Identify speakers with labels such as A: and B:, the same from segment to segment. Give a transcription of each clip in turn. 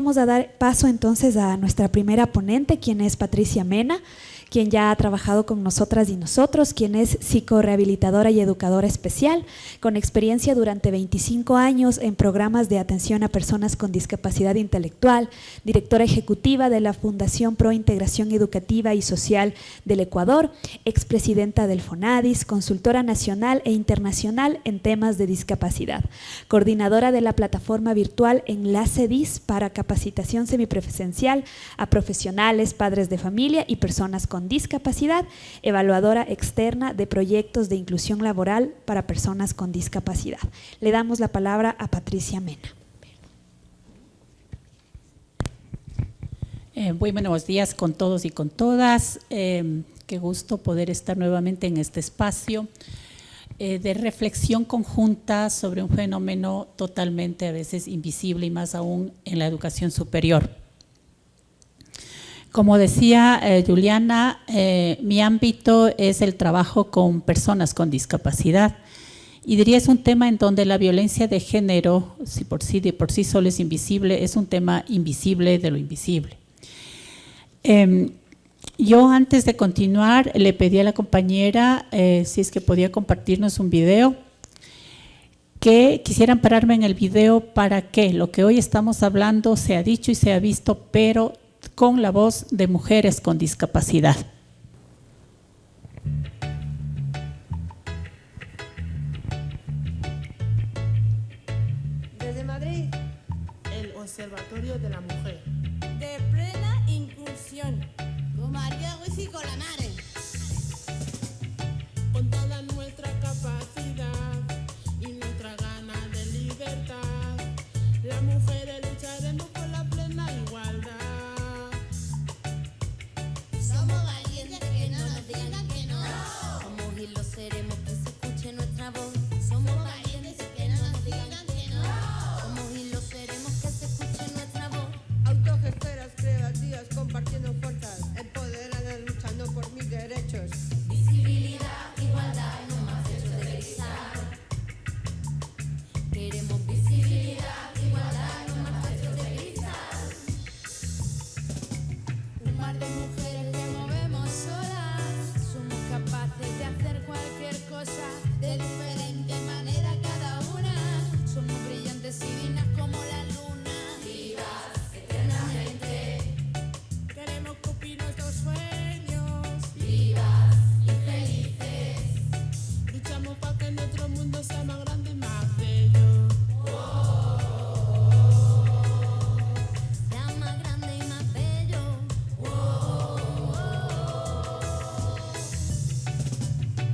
A: vamos a dar paso entonces a nuestra primera ponente, quien es Patricia Mena, quien ya ha trabajado con nosotras y nosotros, quien es psicorehabilitadora y educadora especial, con experiencia durante 25 años en programas de atención a personas con discapacidad intelectual, directora ejecutiva de la Fundación Pro Integración Educativa y Social del Ecuador, expresidenta del FONADIS, consultora nacional e internacional en temas de discapacidad, coordinadora de la plataforma virtual Enlace DIS para capacitación semipresencial a profesionales, padres de familia y personas con discapacidad, evaluadora externa de proyectos de inclusión laboral para personas con discapacidad. Le damos la palabra a Patricia Mena.
B: Muy buenos días con todos y con todas. Qué gusto poder estar nuevamente en este espacio de reflexión conjunta sobre un fenómeno totalmente a veces invisible y más aún en la educación superior. Como decía Juliana, mi ámbito es el trabajo con personas con discapacidad y diría es un tema en donde la violencia de género, si de por sí solo es invisible, es un tema invisible de lo invisible. Yo antes de continuar le pedí a la compañera si es que podía compartirnos un video, que quisieran pararme en el video para que lo que hoy estamos hablando se ha dicho y se ha visto, pero con la voz de mujeres con discapacidad.
C: Desde Madrid, el Observatorio de la Mujer.
D: De plena inclusión.
E: Con María Luis y con la Mare.
C: Con toda nuestra capacidad y nuestra gana de libertad, las mujeres lucharemos por la plena igualdad.
E: Somos valientes que no nos digan que no. Somos y lo seremos que se escuche nuestra voz. Somos valientes que no nos digan que no. Somos y lo seremos que se escuche nuestra voz.
F: Autogestoras creativas compartiendo fuerzas, empoderadas luchando por mis derechos.
E: Visibilidad, igualdad, no más hechos de cristal. Queremos visibilidad, igualdad, no más hechos de cristal. Un mar de mujeres que movemos solas, somos capaces de hacer cualquier cosa de diferente manera cada una. Somos brillantes y dignas como la luna. Vivas eternamente.
C: Queremos cumplir nuestros sueños,
E: Vivas y felices.
C: luchamos para que nuestro mundo sea más grande y más bello.
E: Sea más grande y más bello.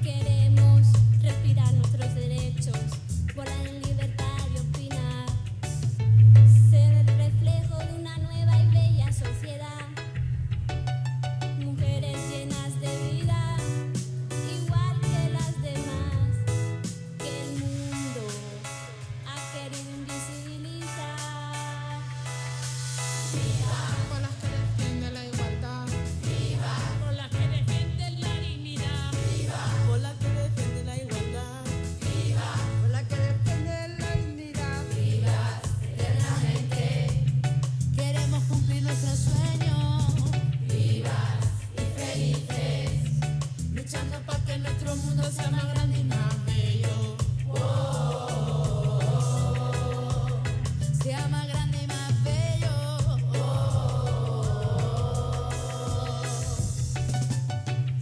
E: Queremos respirar nuestros derechos, volar en libertad y opinar. Ser el reflejo de una nueva y bella sociedad. Mujeres llenas de vida, igual que las demás, que el mundo ha querido invisibilizar.
C: Con las que defienden la igualdad,
D: Por las que defienden la dignidad.
F: Por la que defiende la igualdad. Por la que defiende la dignidad.
E: Queremos cumplir nuestros sueños, vivas y felices,
C: luchando para que nuestro mundo sea más grande y más bello.
E: sea más grande y más bello.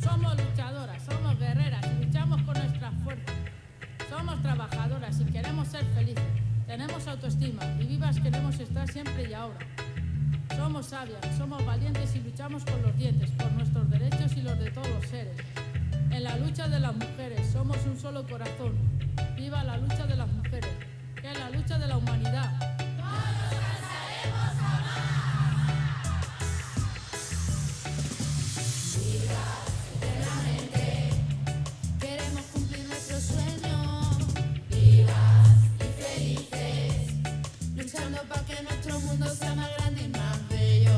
D: Somos luchadoras, somos guerreras y luchamos con nuestras fuerzas. Somos trabajadoras y queremos ser felices. Tenemos autoestima y vivas queremos estar siempre y ahora. Somos sabias, somos valientes y luchamos con los dientes por nuestros derechos y los de todos los seres. En la lucha de las mujeres somos un solo corazón. Viva la lucha de las mujeres, que es la lucha de la humanidad.
E: Queremos cumplir nuestros sueños, vivas y felices,
C: Luchando para que nuestro mundo sea más grande y más bello.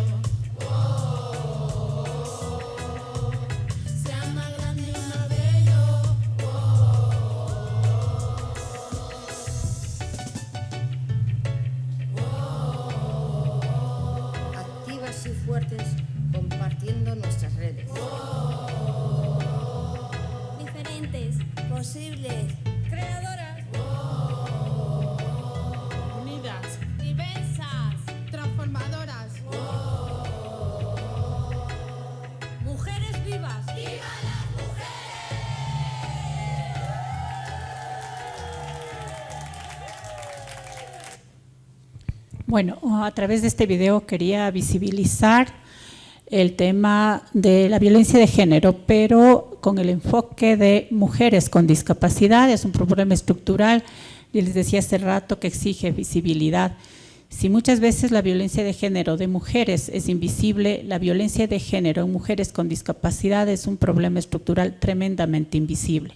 E: sea más grande y más bello. Mujeres creadoras,
C: unidas,
E: diversas,
C: transformadoras,
E: mujeres vivas.
B: Bueno, a través de este video quería visibilizar el tema de la violencia de género, pero con el enfoque de mujeres con discapacidad. Es un problema estructural, y les decía hace rato que exige visibilidad. Si muchas veces la violencia de género de mujeres es invisible, la violencia de género en mujeres con discapacidad es un problema estructural tremendamente invisible.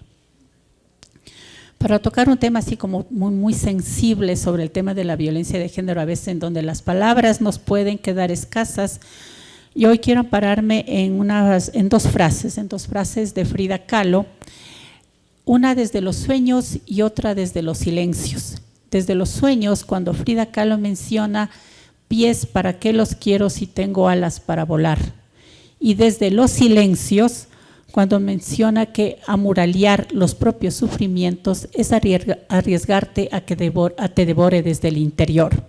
B: Para tocar un tema así como muy sensible sobre el tema de la violencia de género, a veces en donde las palabras nos pueden quedar escasas, y hoy quiero pararme en dos frases de Frida Kahlo, una desde los sueños y otra desde los silencios. Desde los sueños, cuando Frida Kahlo menciona pies, ¿para qué los quiero si tengo alas para volar? Y desde los silencios, cuando menciona que amurallar los propios sufrimientos es arriesgarte a que te devore desde el interior.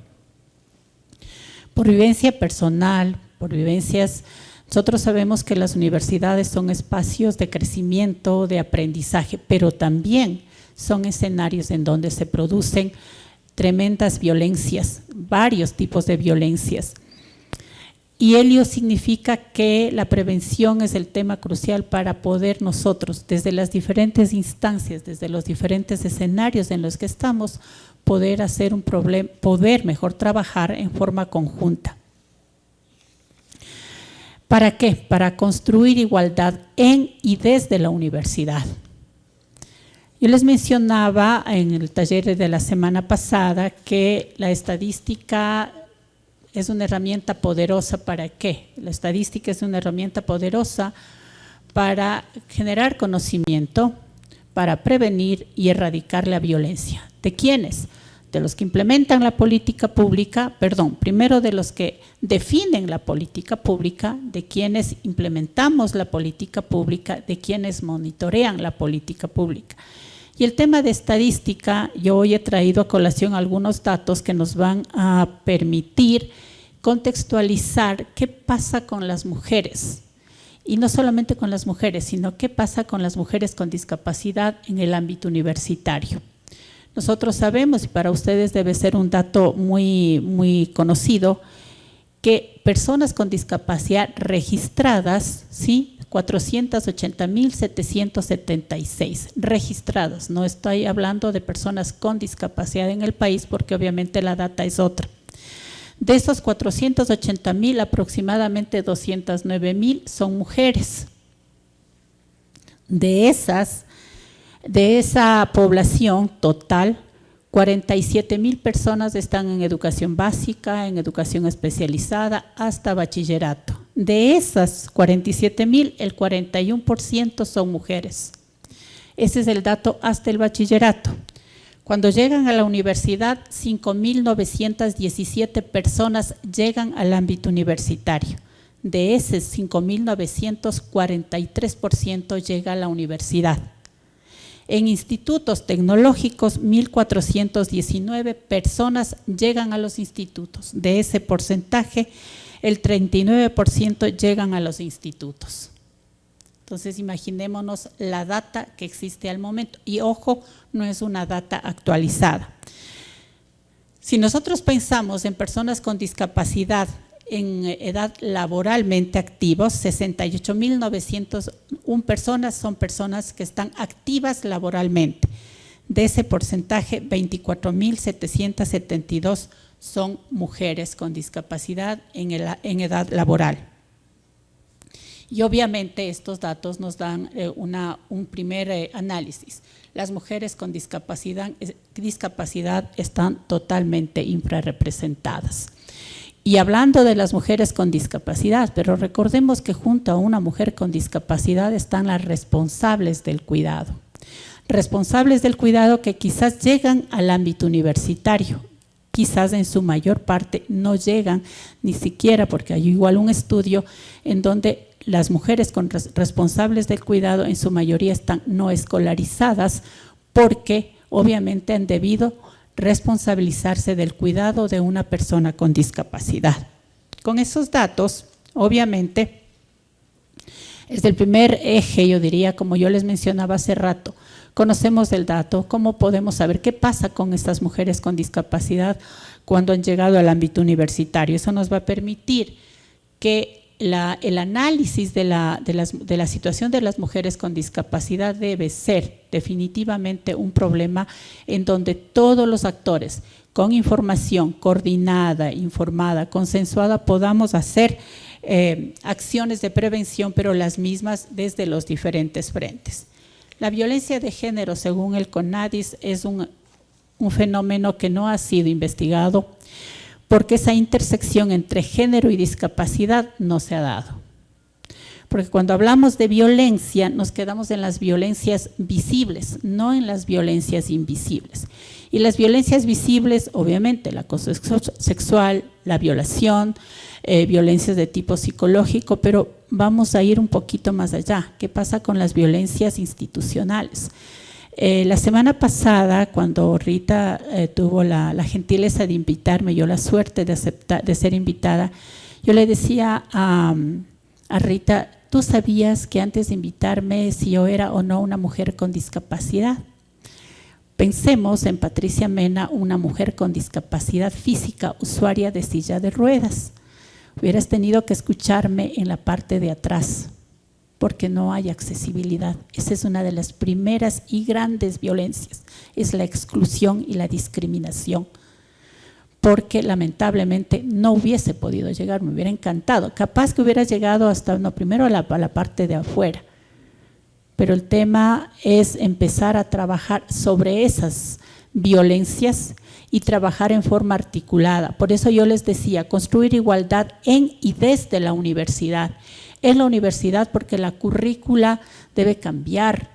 B: Por vivencia personal, por vivencias, nosotros sabemos que las universidades son espacios de crecimiento, de aprendizaje, pero también son escenarios en donde se producen tremendas violencias, varios tipos de violencias. Y ello significa que la prevención es el tema crucial para poder nosotros, desde las diferentes instancias, desde los diferentes escenarios en los que estamos, poder hacer poder mejor trabajar en forma conjunta. ¿Para qué? Para construir igualdad en y desde la universidad. Yo les mencionaba en el taller de la semana pasada que la estadística es una herramienta poderosa. ¿Para qué? La estadística es una herramienta poderosa para generar conocimiento, para prevenir y erradicar la violencia. ¿De quiénes? De los que implementan la política pública, primero de los que definen la política pública, de quienes implementamos la política pública, de quienes monitorean la política pública. Y el tema de estadística, yo hoy he traído a colación algunos datos que nos van a permitir contextualizar qué pasa con las mujeres. Y no solamente con las mujeres, sino qué pasa con las mujeres con discapacidad en el ámbito universitario. Nosotros sabemos, y para ustedes debe ser un dato muy conocido, que personas con discapacidad registradas, ¿sí? 480.776 registradas. No estoy hablando de personas con discapacidad en el país porque obviamente la data es otra. De esos 480.000, aproximadamente 209.000 son mujeres. De esa población total, 47.000 personas están en educación básica, en educación especializada, hasta bachillerato. De esas 47.000, el 41% son mujeres. Ese es el dato hasta el bachillerato. Cuando llegan a la universidad, 5.917 personas llegan al ámbito universitario. De ese 5.943% llega a la universidad. En institutos tecnológicos, 1.419 personas llegan a los institutos. De ese porcentaje, el 39% llegan a los institutos. Entonces, imaginémonos la data que existe al momento. Y ojo, no es una data actualizada. Si nosotros pensamos en personas con discapacidad en edad laboralmente activos, 68.901 personas son personas que están activas laboralmente. De ese porcentaje, 24.772 son mujeres con discapacidad en edad laboral. Y obviamente estos datos nos dan un primer análisis. Las mujeres con discapacidad están totalmente infrarrepresentadas. Y hablando de las mujeres con discapacidad, pero recordemos que junto a una mujer con discapacidad están las responsables del cuidado. Responsables del cuidado que quizás llegan al ámbito universitario, quizás en su mayor parte no llegan ni siquiera, porque hay igual un estudio en donde las mujeres responsables del cuidado en su mayoría están no escolarizadas porque obviamente han debido responsabilizarse del cuidado de una persona con discapacidad. Con esos datos, obviamente, es el primer eje, yo diría, como yo les mencionaba hace rato, conocemos el dato, cómo podemos saber qué pasa con estas mujeres con discapacidad cuando han llegado al ámbito universitario. Eso nos va a permitir que el análisis de la situación de las mujeres con discapacidad debe ser definitivamente un problema en donde todos los actores, con información coordinada, informada, consensuada, podamos hacer acciones de prevención, pero las mismas desde los diferentes frentes. La violencia de género, según el CONADIS, es un fenómeno que no ha sido investigado porque esa intersección entre género y discapacidad no se ha dado. Porque cuando hablamos de violencia, nos quedamos en las violencias visibles, no en las violencias invisibles. Y las violencias visibles, obviamente, el acoso sexual, la violación, violencias de tipo psicológico, pero vamos a ir un poquito más allá. ¿Qué pasa con las violencias institucionales? La semana pasada, cuando Rita tuvo la gentileza de invitarme, yo la suerte de ser invitada, yo le decía a Rita, ¿tú sabías que antes de invitarme si yo era o no una mujer con discapacidad? Pensemos en Patricia Mena, una mujer con discapacidad física, usuaria de silla de ruedas. Hubieras tenido que escucharme en la parte de atrás, porque no hay accesibilidad. Esa es una de las primeras y grandes violencias, es la exclusión y la discriminación, porque lamentablemente no hubiese podido llegar, me hubiera encantado, capaz que hubiera llegado hasta, no, primero a la parte de afuera, pero el tema es empezar a trabajar sobre esas violencias y trabajar en forma articulada. Por eso yo les decía, construir igualdad en y desde la universidad. En la universidad, porque la currícula debe cambiar,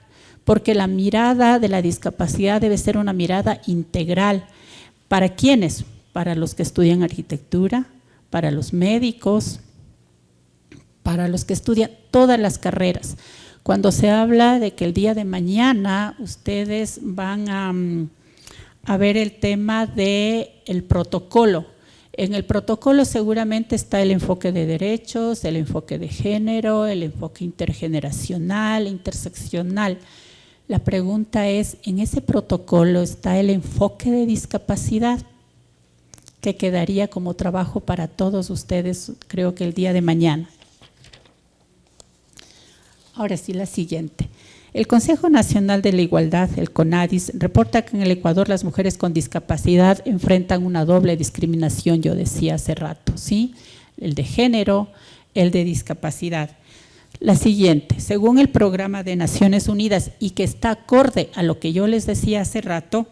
B: porque la mirada de la discapacidad debe ser una mirada integral. ¿Para quiénes? Para los que estudian arquitectura, para los médicos, para los que estudian todas las carreras. Cuando se habla de que el día de mañana ustedes van a ver el tema del protocolo. En el protocolo seguramente está el enfoque de derechos, el enfoque de género, el enfoque intergeneracional, interseccional. La pregunta es, ¿en ese protocolo está el enfoque de discapacidad? Que quedaría como trabajo para todos ustedes, creo que el día de mañana. Ahora sí, la siguiente. El Consejo Nacional de la Igualdad, el CONADIS, reporta que en el Ecuador las mujeres con discapacidad enfrentan una doble discriminación, yo decía hace rato, ¿sí? El de género, el de discapacidad. La siguiente, según el Programa de Naciones Unidas y que está acorde a lo que yo les decía hace rato,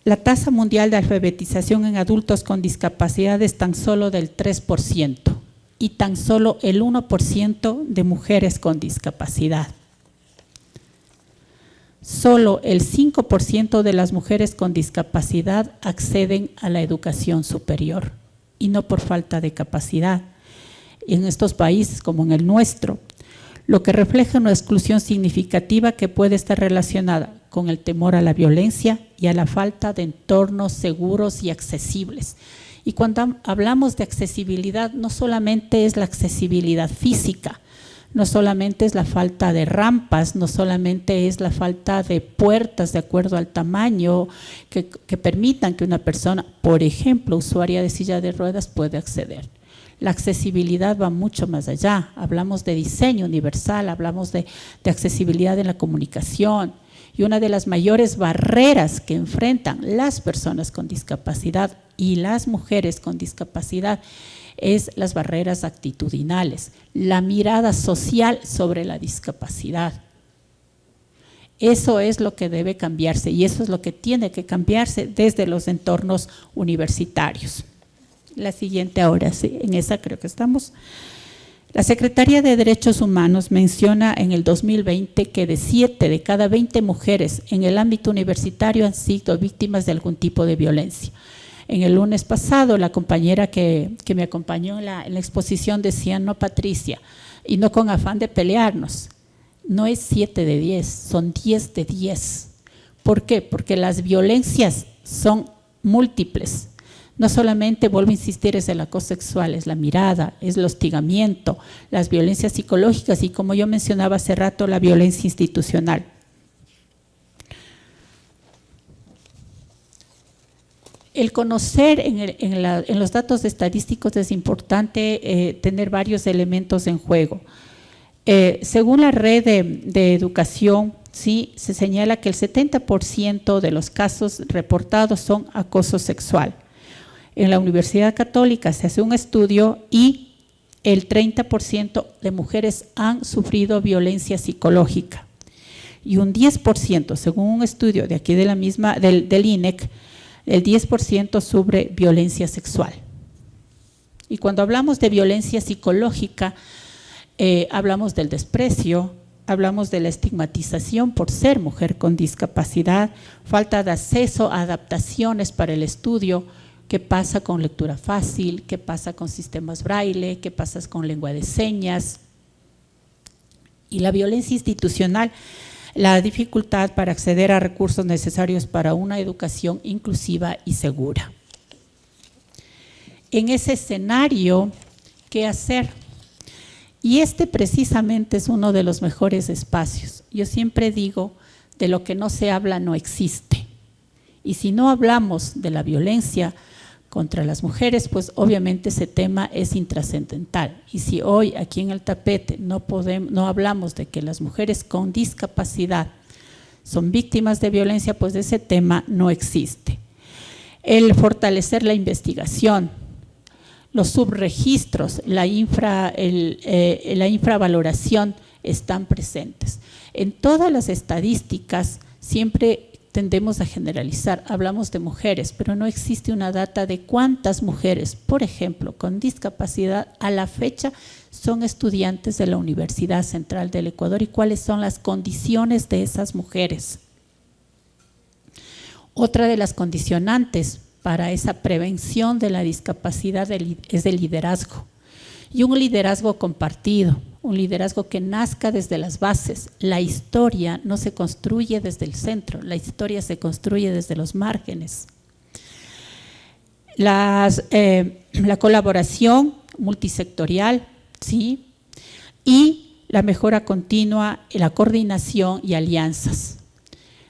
B: la tasa mundial de alfabetización en adultos con discapacidad es tan solo del 3% y tan solo el 1% de mujeres con discapacidad. Solo el 5% de las mujeres con discapacidad acceden a la educación superior y no por falta de capacidad. En estos países como en el nuestro, lo que refleja una exclusión significativa que puede estar relacionada con el temor a la violencia y a la falta de entornos seguros y accesibles. Y cuando hablamos de accesibilidad, no solamente es la accesibilidad física, no solamente es la falta de rampas, no solamente es la falta de puertas de acuerdo al tamaño que permitan que una persona, por ejemplo, usuaria de silla de ruedas, pueda acceder. La accesibilidad va mucho más allá, hablamos de diseño universal, hablamos de accesibilidad en la comunicación, y una de las mayores barreras que enfrentan las personas con discapacidad y las mujeres con discapacidad es las barreras actitudinales, la mirada social sobre la discapacidad. Eso es lo que debe cambiarse y eso es lo que tiene que cambiarse desde los entornos universitarios. La siguiente ahora, sí, en esa creo que estamos. La Secretaría de Derechos Humanos menciona en el 2020 que de 7 de cada 20 mujeres en el ámbito universitario han sido víctimas de algún tipo de violencia. En el lunes pasado, la compañera que me acompañó en la exposición decía, no Patricia, y no con afán de pelearnos, no es 7 de 10, son 10 de 10. ¿Por qué? Porque las violencias son múltiples. No solamente, vuelvo a insistir, es el acoso sexual, es la mirada, es el hostigamiento, las violencias psicológicas y, como yo mencionaba hace rato, la violencia institucional. El conocer en los datos estadísticos es importante tener varios elementos en juego. Según la red de educación, sí, se señala que el 70% de los casos reportados son acoso sexual. En la Universidad Católica se hace un estudio y el 30% de mujeres han sufrido violencia psicológica. Y un 10%, según un estudio de aquí de la misma, del INEC, el 10% sufre violencia sexual. Y cuando hablamos de violencia psicológica, hablamos del desprecio, hablamos de la estigmatización por ser mujer con discapacidad, falta de acceso a adaptaciones para el estudio. ¿Qué pasa con lectura fácil? ¿Qué pasa con sistemas braille? ¿Qué pasa con lengua de señas? Y la violencia institucional, la dificultad para acceder a recursos necesarios para una educación inclusiva y segura. En ese escenario, ¿qué hacer? Y este precisamente es uno de los mejores espacios. Yo siempre digo, de lo que no se habla no existe. Y si no hablamos de la violencia contra las mujeres, pues obviamente ese tema es intrascendental. Y si hoy aquí en el tapete no hablamos de que las mujeres con discapacidad son víctimas de violencia, pues ese tema no existe. El fortalecer la investigación, los subregistros, la infravaloración están presentes. En todas las estadísticas siempre tendemos a generalizar, hablamos de mujeres, pero no existe una data de cuántas mujeres, por ejemplo, con discapacidad a la fecha son estudiantes de la Universidad Central del Ecuador y cuáles son las condiciones de esas mujeres. Otra de las condicionantes para esa prevención de la discapacidad es el liderazgo, y un liderazgo compartido, un liderazgo que nazca desde las bases. La historia no se construye desde el centro, la historia se construye desde los márgenes. La colaboración multisectorial, ¿sí? Y la mejora continua, la coordinación y alianzas.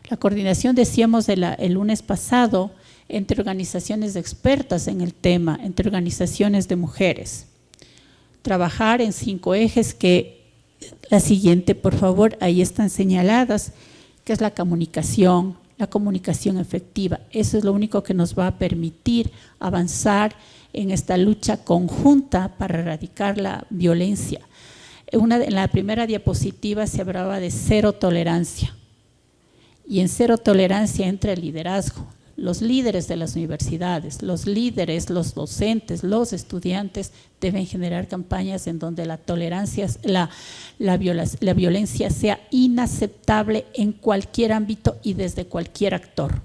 B: La coordinación, decíamos el lunes pasado, entre organizaciones expertas en el tema, entre organizaciones de mujeres. Trabajar en 5 ejes que, la siguiente por favor, ahí están señaladas, que es la comunicación efectiva. Eso es lo único que nos va a permitir avanzar en esta lucha conjunta para erradicar la violencia. En la primera diapositiva se hablaba de cero tolerancia, y en cero tolerancia entra el liderazgo. Los líderes de las universidades, los líderes, los docentes, los estudiantes deben generar campañas en donde la tolerancia, la violencia sea inaceptable en cualquier ámbito y desde cualquier actor.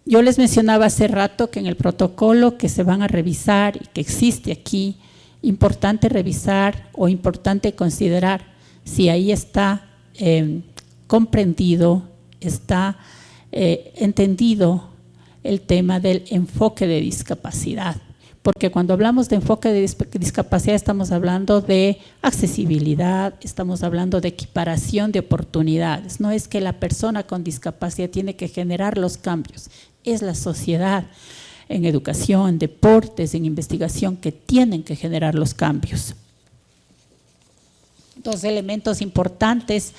B: Yo les mencionaba hace rato que en el protocolo que se van a revisar y que existe aquí, importante revisar o importante considerar si ahí está comprendido, está entendido el tema del enfoque de discapacidad. Porque cuando hablamos de enfoque de discapacidad estamos hablando de accesibilidad, estamos hablando de equiparación de oportunidades. No es que la persona con discapacidad tiene que generar los cambios, es la sociedad en educación, en deportes, en investigación que tienen que generar los cambios. 2 elementos importantes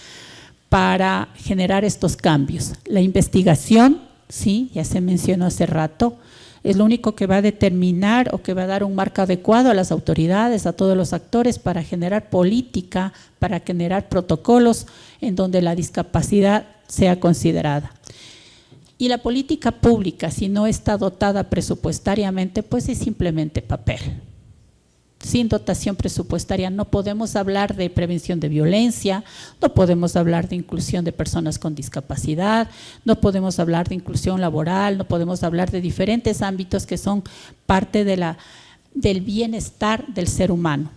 B: para generar estos cambios. La investigación, sí, ya se mencionó hace rato, es lo único que va a determinar o que va a dar un marco adecuado a las autoridades, a todos los actores para generar política, para generar protocolos en donde la discapacidad sea considerada. Y la política pública, si no está dotada presupuestariamente, pues es simplemente papel. sin dotación presupuestaria no podemos hablar de prevención de violencia, no podemos hablar de inclusión de personas con discapacidad, no podemos hablar de inclusión laboral, no podemos hablar de diferentes ámbitos que son parte del bienestar del ser humano.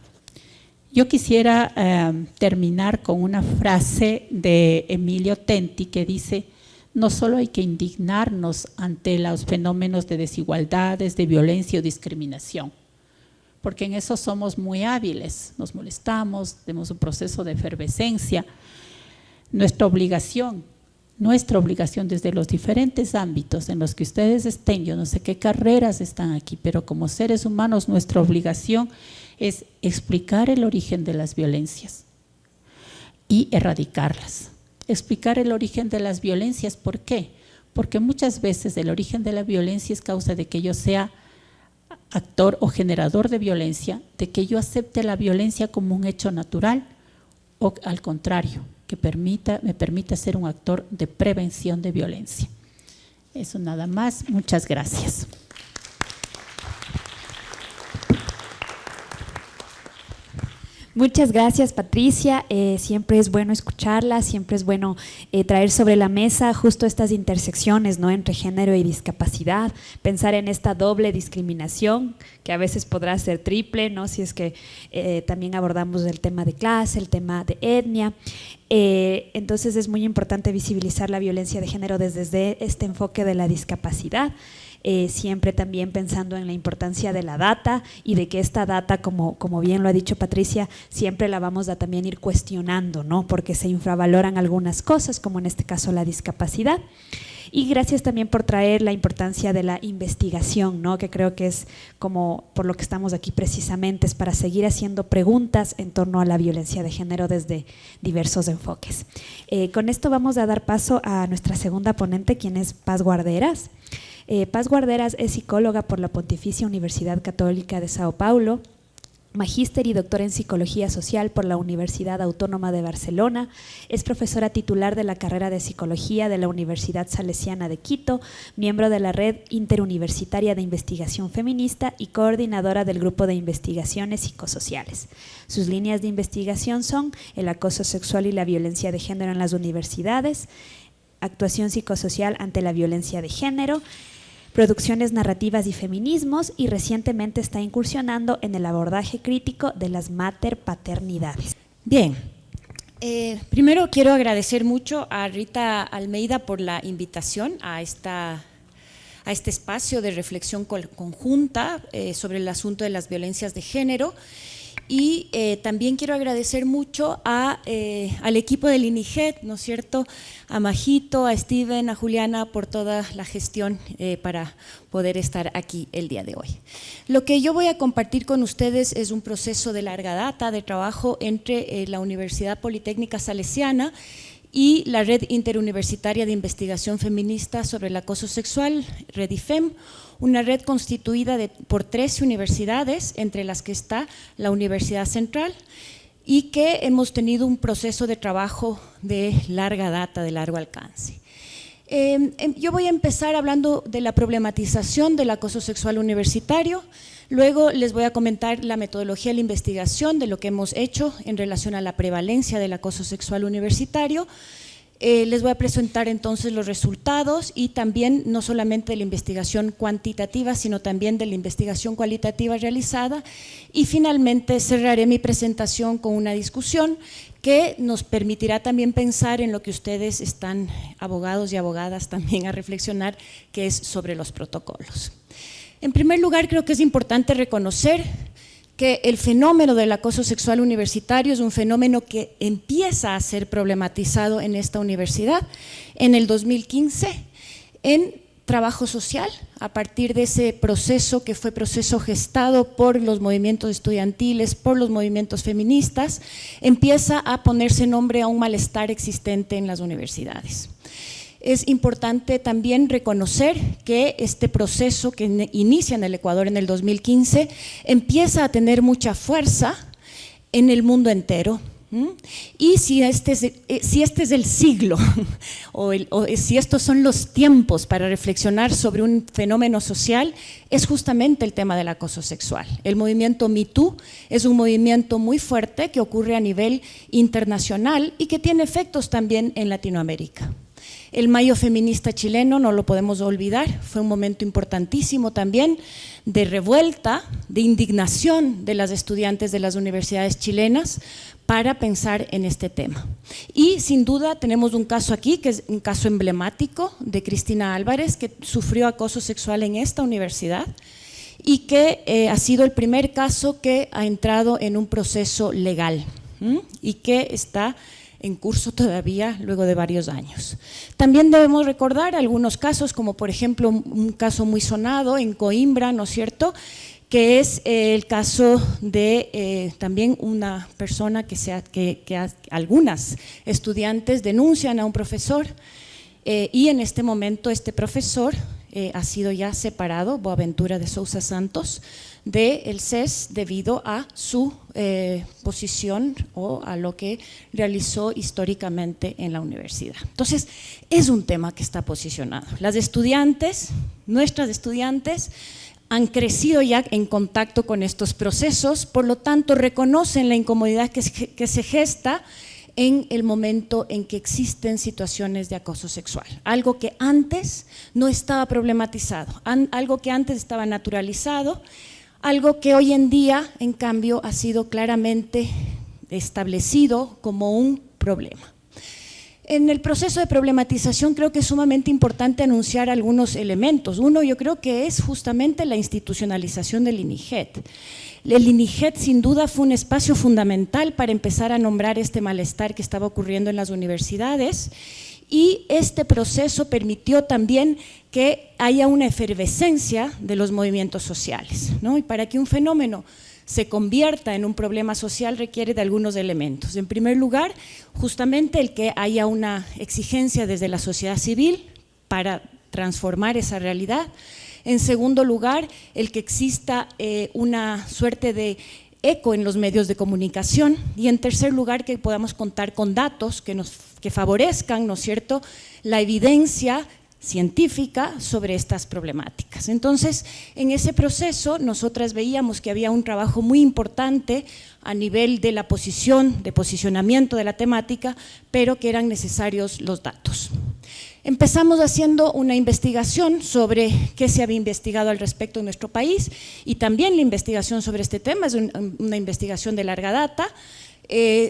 B: Yo quisiera terminar con una frase de Emilio Tenti que dice: no solo hay que indignarnos ante los fenómenos de desigualdades, de violencia o discriminación, porque en eso somos muy hábiles, nos molestamos, tenemos un proceso de efervescencia. Nuestra obligación desde los diferentes ámbitos en los que ustedes estén, yo no sé qué carreras están aquí, pero como seres humanos nuestra obligación es explicar el origen de las violencias y erradicarlas. Explicar el origen de las violencias, ¿por qué? Porque muchas veces el origen de la violencia es causa de que yo sea actor o generador de violencia, de que yo acepte la violencia como un hecho natural, o al contrario, que me permita ser un actor de prevención de violencia. Eso nada más, muchas gracias.
A: Muchas gracias, Patricia. Siempre es bueno escucharla, siempre es bueno traer sobre la mesa justo estas intersecciones, ¿no?, entre género y discapacidad, pensar en esta doble discriminación que a veces podrá ser triple, ¿no?, si es que también abordamos el tema de clase, el tema de etnia. Entonces es muy importante visibilizar la violencia de género desde este enfoque de la discapacidad. Siempre también pensando en la importancia de la data y de que esta data, como bien lo ha dicho Patricia, siempre la vamos a también ir cuestionando, ¿no?, porque se infravaloran algunas cosas, como en este caso la discapacidad. Y gracias también por traer la importancia de la investigación, ¿no?, que creo que es como por lo que estamos aquí precisamente, es para seguir haciendo preguntas en torno a la violencia de género desde diversos enfoques. Con esto vamos a dar paso a nuestra segunda ponente, quien es Paz Guarderas. Paz Guarderas es psicóloga por la Pontificia Universidad Católica de Sao Paulo, magíster y doctora en Psicología Social por la Universidad Autónoma de Barcelona, es profesora titular de la carrera de Psicología de la Universidad Salesiana de Quito, miembro de la Red Interuniversitaria de Investigación Feminista y coordinadora del Grupo de Investigaciones Psicosociales. Sus líneas de investigación son el acoso sexual y la violencia de género en las universidades, actuación psicosocial ante la violencia de género, producciones narrativas y feminismos, y recientemente está incursionando en el abordaje crítico de las materpaternidades.
G: Bien, primero quiero agradecer mucho a Rita Almeida por la invitación a este espacio de reflexión conjunta sobre el asunto de las violencias de género. Y también quiero agradecer mucho al equipo del INIGET, ¿no es cierto?, a Majito, a Steven, a Juliana, por toda la gestión para poder estar aquí el día de hoy. Lo que yo voy a compartir con ustedes es un proceso de larga data de trabajo entre la Universidad Politécnica Salesiana y la Red Interuniversitaria de Investigación Feminista sobre el Acoso Sexual, REDIFEM, una red constituida por 13 universidades, entre las que está la Universidad Central, y que hemos tenido un proceso de trabajo de larga data, de largo alcance. Yo voy a empezar hablando de la problematización del acoso sexual universitario, luego les voy a comentar la metodología de la investigación de lo que hemos hecho en relación a la prevalencia del acoso sexual universitario. Les voy a presentar entonces los resultados y también no solamente de la investigación cuantitativa, sino también de la investigación cualitativa realizada, y finalmente cerraré mi presentación con una discusión que nos permitirá también pensar en lo que ustedes están, abogados y abogadas, también a reflexionar, que es sobre los protocolos. En primer lugar, creo que es importante reconocer que el fenómeno del acoso sexual universitario es un fenómeno que empieza a ser problematizado en esta universidad en el 2015 en trabajo social, a partir de ese proceso que fue proceso gestado por los movimientos estudiantiles, por los movimientos feministas, empieza a ponerse nombre a un malestar existente en las universidades. Es importante también reconocer que este proceso que inicia en el Ecuador en el 2015 empieza a tener mucha fuerza en el mundo entero, Y si este es el siglo, o si estos son los tiempos para reflexionar sobre un fenómeno social, es justamente el tema del acoso sexual. El movimiento Me Too es un movimiento muy fuerte que ocurre a nivel internacional y que tiene efectos también en Latinoamérica. El Mayo Feminista chileno, no lo podemos olvidar, fue un momento importantísimo también de revuelta, de indignación de las estudiantes de las universidades chilenas para pensar en este tema. Y sin duda tenemos un caso aquí, que es un caso emblemático de Cristina Álvarez, que sufrió acoso sexual en esta universidad y que ha sido el primer caso que ha entrado en un proceso legal y que está en curso todavía luego de varios años. También debemos recordar algunos casos, como por ejemplo un caso muy sonado en Coimbra, ¿no es cierto?, que es el caso de también una persona que algunas estudiantes denuncian a un profesor y en este momento este profesor ha sido ya separado, Boaventura de Sousa Santos, del CES debido a su posición o a lo que realizó históricamente en la universidad. Entonces, es un tema que está posicionado. Las estudiantes, nuestras estudiantes, han crecido ya en contacto con estos procesos, por lo tanto reconocen la incomodidad que se gesta en el momento en que existen situaciones de acoso sexual, algo que antes no estaba problematizado, algo que antes estaba naturalizado, algo que hoy en día, en cambio, ha sido claramente establecido como un problema. En el proceso de problematización creo que es sumamente importante anunciar algunos elementos. Uno, yo creo que es justamente la institucionalización del INIGET. El INIGET sin duda fue un espacio fundamental para empezar a nombrar este malestar que estaba ocurriendo en las universidades y este proceso permitió también que haya una efervescencia de los movimientos sociales, ¿no? Y para que un fenómeno se convierta en un problema social requiere de algunos elementos. En primer lugar, justamente el que haya una exigencia desde la sociedad civil para transformar esa realidad. En segundo lugar, el que exista una suerte de eco en los medios de comunicación y en tercer lugar que podamos contar con datos que favorezcan, ¿no es cierto?, la evidencia científica sobre estas problemáticas. Entonces, en ese proceso nosotras veíamos que había un trabajo muy importante a nivel de la posicionamiento de la temática, pero que eran necesarios los datos. Empezamos haciendo una investigación sobre qué se había investigado al respecto en nuestro país y también la investigación sobre este tema es una investigación de larga data.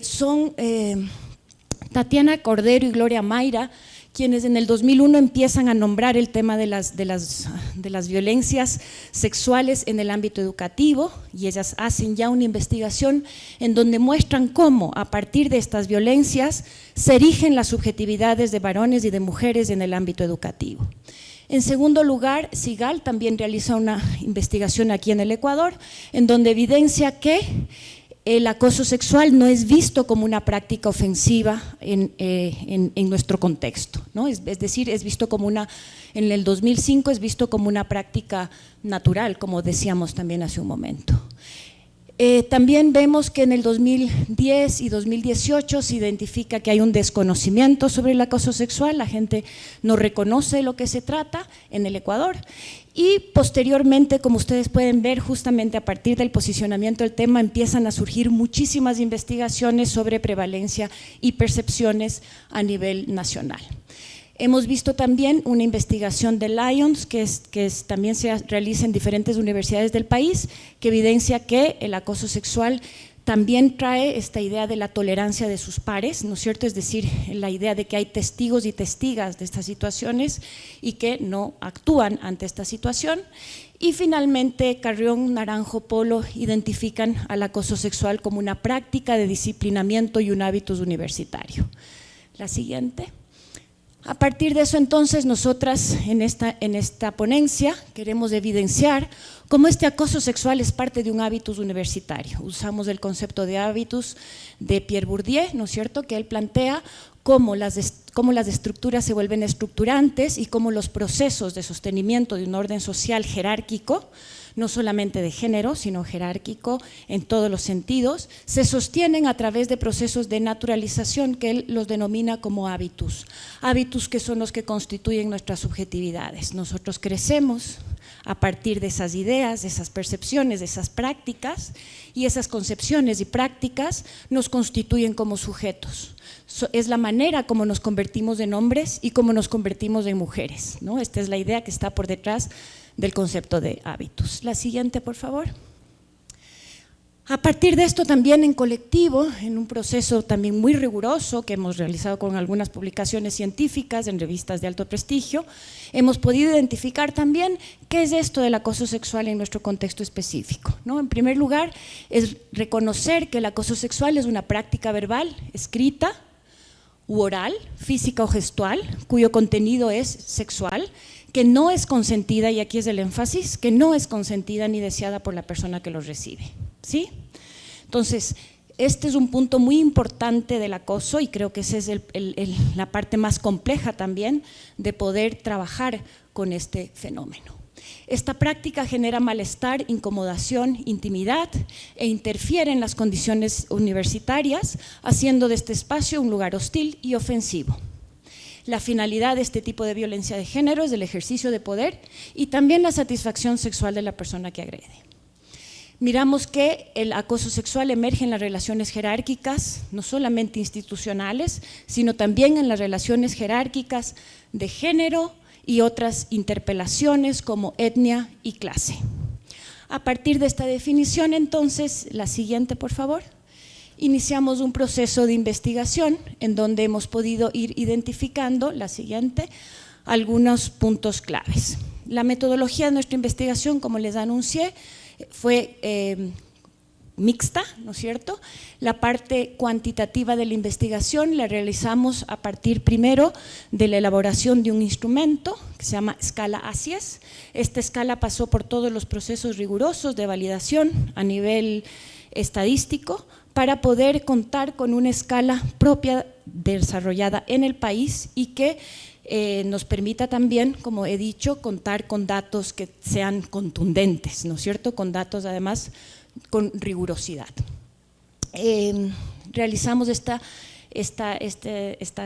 G: Son Tatiana Cordero y Gloria Mayra quienes en el 2001 empiezan a nombrar el tema de las violencias sexuales en el ámbito educativo y ellas hacen ya una investigación en donde muestran cómo a partir de estas violencias se erigen las subjetividades de varones y de mujeres en el ámbito educativo. En segundo lugar, Sigal también realiza una investigación aquí en el Ecuador en donde evidencia que el acoso sexual no es visto como una práctica ofensiva en nuestro contexto, ¿no? Es decir, es visto como en el 2005 es visto como una práctica natural, como decíamos también hace un momento. También vemos que en el 2010 y 2018 se identifica que hay un desconocimiento sobre el acoso sexual, la gente no reconoce de lo que se trata en el Ecuador y posteriormente, como ustedes pueden ver, justamente a partir del posicionamiento del tema empiezan a surgir muchísimas investigaciones sobre prevalencia y percepciones a nivel nacional. Hemos visto también una investigación de Lions que también se realiza en diferentes universidades del país que evidencia que el acoso sexual también trae esta idea de la tolerancia de sus pares, ¿no es cierto? Es decir, la idea de que hay testigos y testigas de estas situaciones y que no actúan ante esta situación. Y finalmente, Carrión, Naranjo, Polo identifican al acoso sexual como una práctica de disciplinamiento y un hábitus universitario. La siguiente. A partir de eso, entonces, nosotras en esta ponencia queremos evidenciar cómo este acoso sexual es parte de un hábitus universitario. Usamos el concepto de hábitus de Pierre Bourdieu, ¿no es cierto?, que él plantea cómo las estructuras se vuelven estructurantes y cómo los procesos de sostenimiento de un orden social jerárquico no solamente de género, sino jerárquico en todos los sentidos, se sostienen a través de procesos de naturalización que él los denomina como hábitus. Hábitus que son los que constituyen nuestras subjetividades. Nosotros crecemos a partir de esas ideas, de esas percepciones, de esas prácticas, y esas concepciones y prácticas nos constituyen como sujetos. Es la manera como nos convertimos en hombres y como nos convertimos en mujeres, ¿no? Esta es la idea que está por detrás del concepto de hábitus. La siguiente, por favor. A partir de esto también en colectivo, en un proceso también muy riguroso que hemos realizado con algunas publicaciones científicas en revistas de alto prestigio, hemos podido identificar también qué es esto del acoso sexual en nuestro contexto específico, ¿no? En primer lugar, es reconocer que el acoso sexual es una práctica verbal, escrita u oral, física o gestual, cuyo contenido es sexual, que no es consentida, y aquí es el énfasis, que no es consentida ni deseada por la persona que lo recibe, ¿sí? Entonces, este es un punto muy importante del acoso y creo que esa es la parte más compleja también de poder trabajar con este fenómeno. Esta práctica genera malestar, incomodación, intimidad e interfiere en las condiciones universitarias, haciendo de este espacio un lugar hostil y ofensivo. La finalidad de este tipo de violencia de género es el ejercicio de poder y también la satisfacción sexual de la persona que agrede. Miramos que el acoso sexual emerge en las relaciones jerárquicas, no solamente institucionales, sino también en las relaciones jerárquicas de género y otras interpelaciones como etnia y clase. A partir de esta definición, entonces, la siguiente, por favor. Iniciamos un proceso de investigación en donde hemos podido ir identificando, la siguiente, algunos puntos claves. La metodología de nuestra investigación, como les anuncié, fue mixta, ¿no es cierto? La parte cuantitativa de la investigación la realizamos a partir primero de la elaboración de un instrumento que se llama escala ACIES. Esta escala pasó por todos los procesos rigurosos de validación a nivel estadístico para poder contar con una escala propia desarrollada en el país y que nos permita también, como he dicho, contar con datos que sean contundentes, ¿no es cierto? Con datos además con rigurosidad. Realizamos esta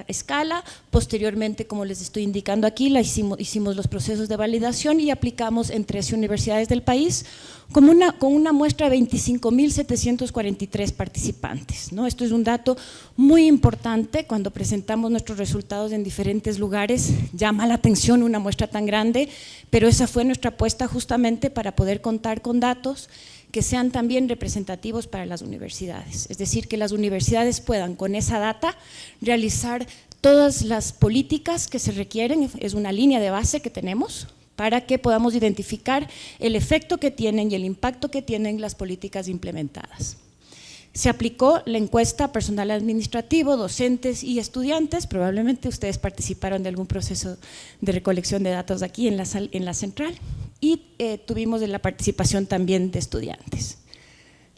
G: escala, posteriormente, como les estoy indicando aquí, hicimos los procesos de validación y aplicamos en 13 universidades del país con una muestra de 25.743 participantes, ¿no? Esto es un dato muy importante. Cuando presentamos nuestros resultados en diferentes lugares, llama la atención una muestra tan grande, pero esa fue nuestra apuesta justamente para poder contar con datos que sean también representativos para las universidades, es decir, que las universidades puedan con esa data realizar todas las políticas que se requieren, es una línea de base que tenemos para que podamos identificar el efecto que tienen y el impacto que tienen las políticas implementadas. Se aplicó la encuesta a personal administrativo, docentes y estudiantes, probablemente ustedes participaron de algún proceso de recolección de datos aquí en la central, y tuvimos la participación también de estudiantes.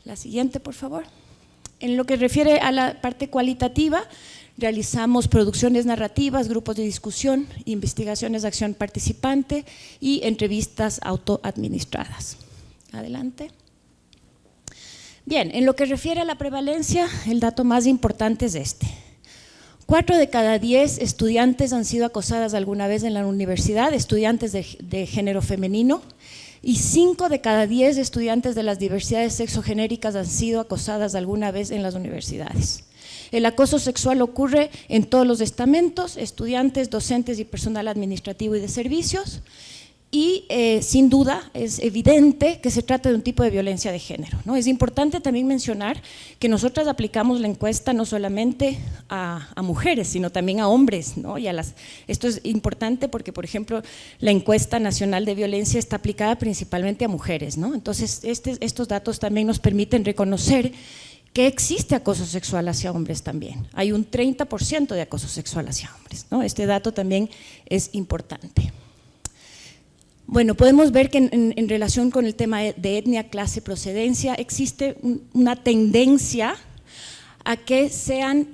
G: La siguiente, por favor. En lo que refiere a la parte cualitativa, realizamos producciones narrativas, grupos de discusión, investigaciones de acción participante y entrevistas autoadministradas. Adelante. Bien, en lo que refiere a la prevalencia, el dato más importante es este. 4 de cada 10 estudiantes han sido acosadas alguna vez en la universidad, estudiantes de género femenino, y 5 de cada 10 estudiantes de las diversidades sexogenéricas han sido acosadas alguna vez en las universidades. El acoso sexual ocurre en todos los estamentos, estudiantes, docentes y personal administrativo y de servicios, y sin duda es evidente que se trata de un tipo de violencia de género, ¿no? Es importante también mencionar que nosotras aplicamos la encuesta no solamente a mujeres, sino también a hombres, ¿no? Esto es importante porque, por ejemplo, la encuesta nacional de violencia está aplicada principalmente a mujeres, ¿no? Entonces, estos datos también nos permiten reconocer que existe acoso sexual hacia hombres también. Hay un 30% de acoso sexual hacia hombres, ¿no? Este dato también es importante. Bueno, podemos ver que en relación con el tema de etnia, clase, procedencia, existe una tendencia a que sean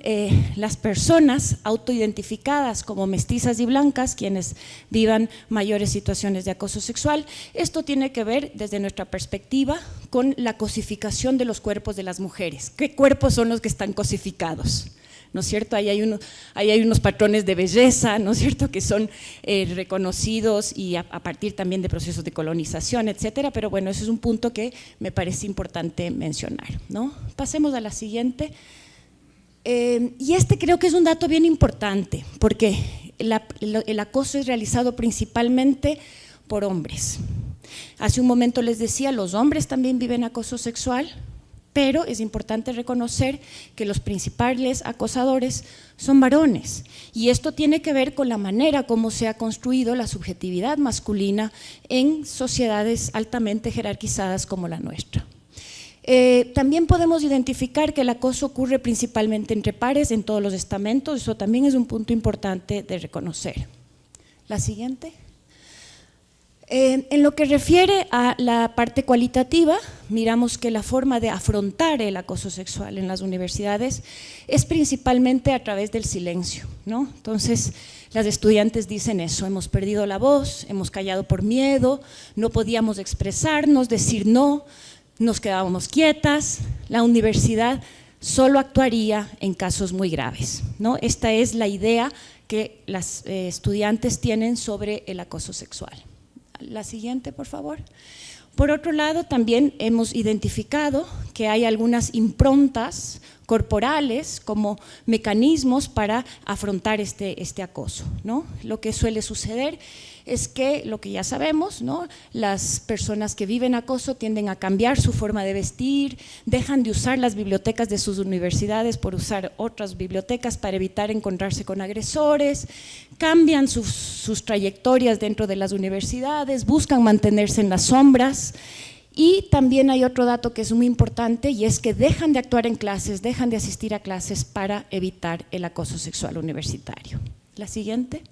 G: las personas autoidentificadas como mestizas y blancas quienes vivan mayores situaciones de acoso sexual. Esto tiene que ver, desde nuestra perspectiva, con la cosificación de los cuerpos de las mujeres. ¿Qué cuerpos son los que están cosificados? ¿No es cierto? Ahí hay unos patrones de belleza, ¿no es cierto?, que son reconocidos y a partir también de procesos de colonización, etcétera, pero bueno, ese es un punto que me parece importante mencionar, ¿no? Pasemos a la siguiente. Y este creo que es un dato bien importante, porque el acoso es realizado principalmente por hombres. Hace un momento les decía, los hombres también viven acoso sexual, pero es importante reconocer que los principales acosadores son varones, y esto tiene que ver con la manera como se ha construido la subjetividad masculina en sociedades altamente jerarquizadas como la nuestra. También podemos identificar que el acoso ocurre principalmente entre pares en todos los estamentos, eso también es un punto importante de reconocer. La siguiente. En lo que refiere a la parte cualitativa, miramos que la forma de afrontar el acoso sexual en las universidades es principalmente a través del silencio, ¿no? Entonces, las estudiantes dicen eso, hemos perdido la voz, hemos callado por miedo, no podíamos expresarnos, decir no, nos quedábamos quietas, la universidad solo actuaría en casos muy graves, ¿no? Esta es la idea que las estudiantes tienen sobre el acoso sexual. La siguiente, por favor. Por otro lado, también hemos identificado que hay algunas improntas corporales como mecanismos para afrontar este acoso, ¿no? Lo que suele suceder es que, lo que ya sabemos, ¿no?, las personas que viven acoso tienden a cambiar su forma de vestir, dejan de usar las bibliotecas de sus universidades por usar otras bibliotecas para evitar encontrarse con agresores, cambian sus trayectorias dentro de las universidades, buscan mantenerse en las sombras. Y también hay otro dato que es muy importante, y es que dejan de actuar en clases, dejan de asistir a clases para evitar el acoso sexual universitario. La siguiente.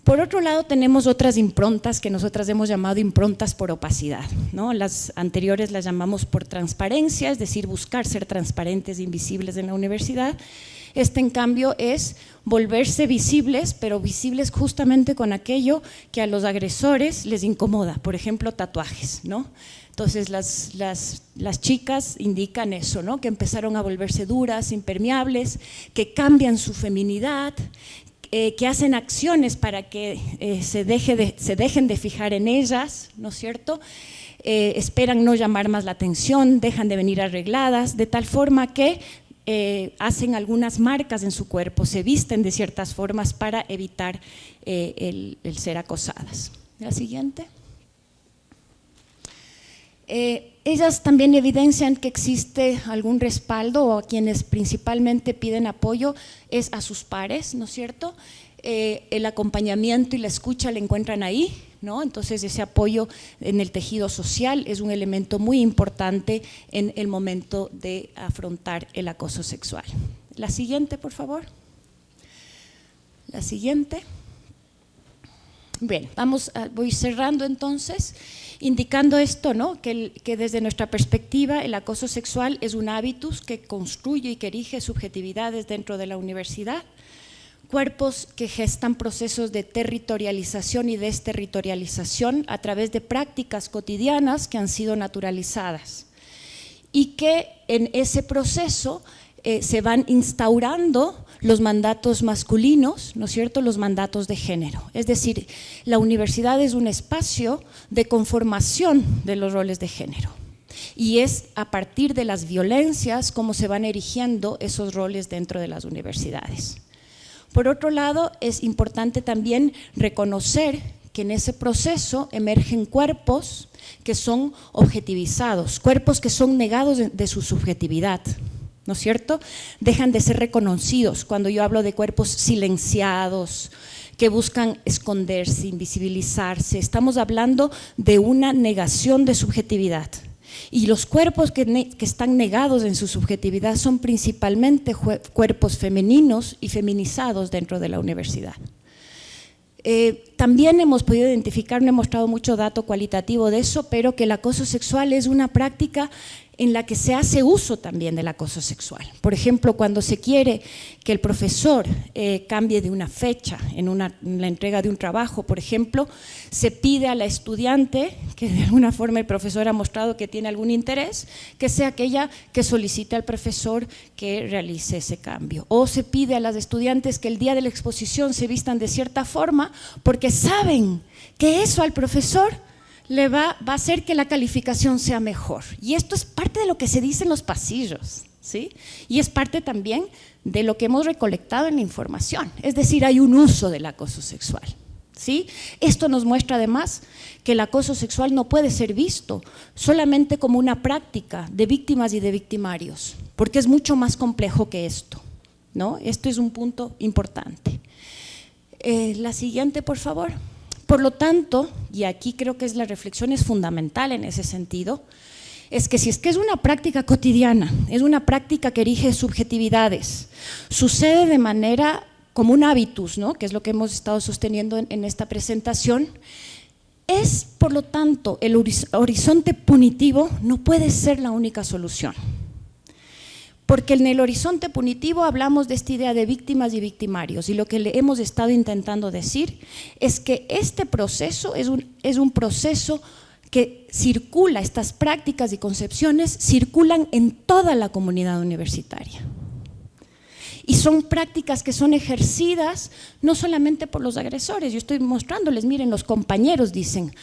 G: Por otro lado, tenemos otras improntas que nosotras hemos llamado improntas por opacidad, ¿no? Las anteriores las llamamos por transparencia, es decir, buscar ser transparentes e invisibles en la universidad. Este, en cambio, es volverse visibles, pero visibles justamente con aquello que a los agresores les incomoda, por ejemplo, tatuajes, ¿no? Entonces, las chicas indican eso, ¿no?, que empezaron a volverse duras, impermeables, que cambian su feminidad, que hacen acciones para que se dejen de fijar en ellas, ¿no es cierto? Esperan no llamar más la atención, dejan de venir arregladas, de tal forma que hacen algunas marcas en su cuerpo, se visten de ciertas formas para evitar el ser acosadas. La siguiente. Ellas también evidencian que existe algún respaldo, o a quienes principalmente piden apoyo es a sus pares, ¿no es cierto? El acompañamiento y la escucha la encuentran ahí, ¿no? Entonces, ese apoyo en el tejido social es un elemento muy importante en el momento de afrontar el acoso sexual. La siguiente, por favor. La siguiente. Bien, voy cerrando entonces, indicando esto, ¿no?, que desde nuestra perspectiva el acoso sexual es un hábitus que construye y que erige subjetividades dentro de la universidad, cuerpos que gestan procesos de territorialización y desterritorialización a través de prácticas cotidianas que han sido naturalizadas, y que en ese proceso se van instaurando los mandatos masculinos, ¿no es cierto?, los mandatos de género. Es decir, la universidad es un espacio de conformación de los roles de género, y es a partir de las violencias cómo se van erigiendo esos roles dentro de las universidades. Por otro lado, es importante también reconocer que en ese proceso emergen cuerpos que son objetivizados, cuerpos que son negados de su subjetividad, ¿no es cierto? Dejan de ser reconocidos. Cuando yo hablo de cuerpos silenciados, que buscan esconderse, invisibilizarse, estamos hablando de una negación de subjetividad. Y los cuerpos que están negados en su subjetividad son principalmente cuerpos femeninos y feminizados dentro de la universidad. También hemos podido identificar, no he mostrado mucho dato cualitativo de eso, pero que el acoso sexual es una práctica en la que se hace uso también del acoso sexual. Por ejemplo, cuando se quiere que el profesor cambie de una fecha en la entrega de un trabajo, por ejemplo, se pide a la estudiante, que de alguna forma el profesor ha mostrado que tiene algún interés, que sea aquella que solicite al profesor que realice ese cambio. O se pide a las estudiantes que el día de la exposición se vistan de cierta forma porque saben que eso al profesor le va a hacer que la calificación sea mejor. Y esto es parte de lo que se dice en los pasillos, ¿sí? Y es parte también de lo que hemos recolectado en la información. Es decir, hay un uso del acoso sexual, ¿sí? Esto nos muestra además que el acoso sexual no puede ser visto solamente como una práctica de víctimas y de victimarios, porque es mucho más complejo que esto, ¿no? Esto es un punto importante. La siguiente, por favor. Por lo tanto, y aquí creo que la reflexión es fundamental en ese sentido, es que si es que es una práctica cotidiana, es una práctica que erige subjetividades, sucede de manera como un hábitus, ¿no? Que es lo que hemos estado sosteniendo en esta presentación, es por lo tanto el horizonte punitivo no puede ser la única solución. Porque en el horizonte punitivo hablamos de esta idea de víctimas y victimarios, y lo que le hemos estado intentando decir es que este proceso es un proceso que circula, estas prácticas y concepciones circulan en toda la comunidad universitaria. Y son prácticas que son ejercidas no solamente por los agresores. Yo estoy mostrándoles, miren, los compañeros dicen,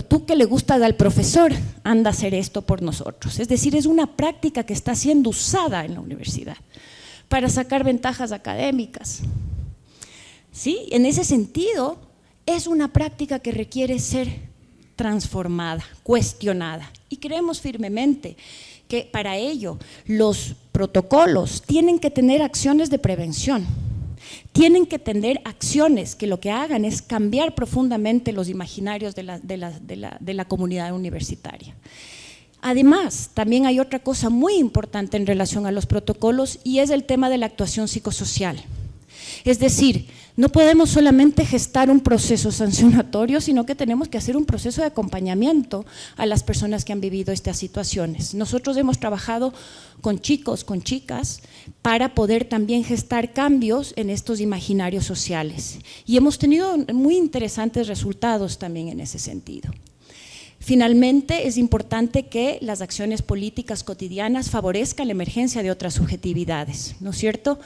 G: tú que le gustas al profesor, anda a hacer esto por nosotros. Es decir, es una práctica que está siendo usada en la universidad para sacar ventajas académicas. ¿Sí? En ese sentido, es una práctica que requiere ser transformada, cuestionada. Y creemos firmemente que para ello los protocolos tienen que tener acciones de prevención, tienen que tener acciones que lo que hagan es cambiar profundamente los imaginarios de la comunidad universitaria. Además, también hay otra cosa muy importante en relación a los protocolos y es el tema de la actuación psicosocial. Es decir, no podemos solamente gestar un proceso sancionatorio, sino que tenemos que hacer un proceso de acompañamiento a las personas que han vivido estas situaciones. Nosotros hemos trabajado con chicos, con chicas, para poder también gestar cambios en estos imaginarios sociales. Y hemos tenido muy interesantes resultados también en ese sentido. Finalmente, es importante que las acciones políticas cotidianas favorezcan la emergencia de otras subjetividades, ¿no es cierto?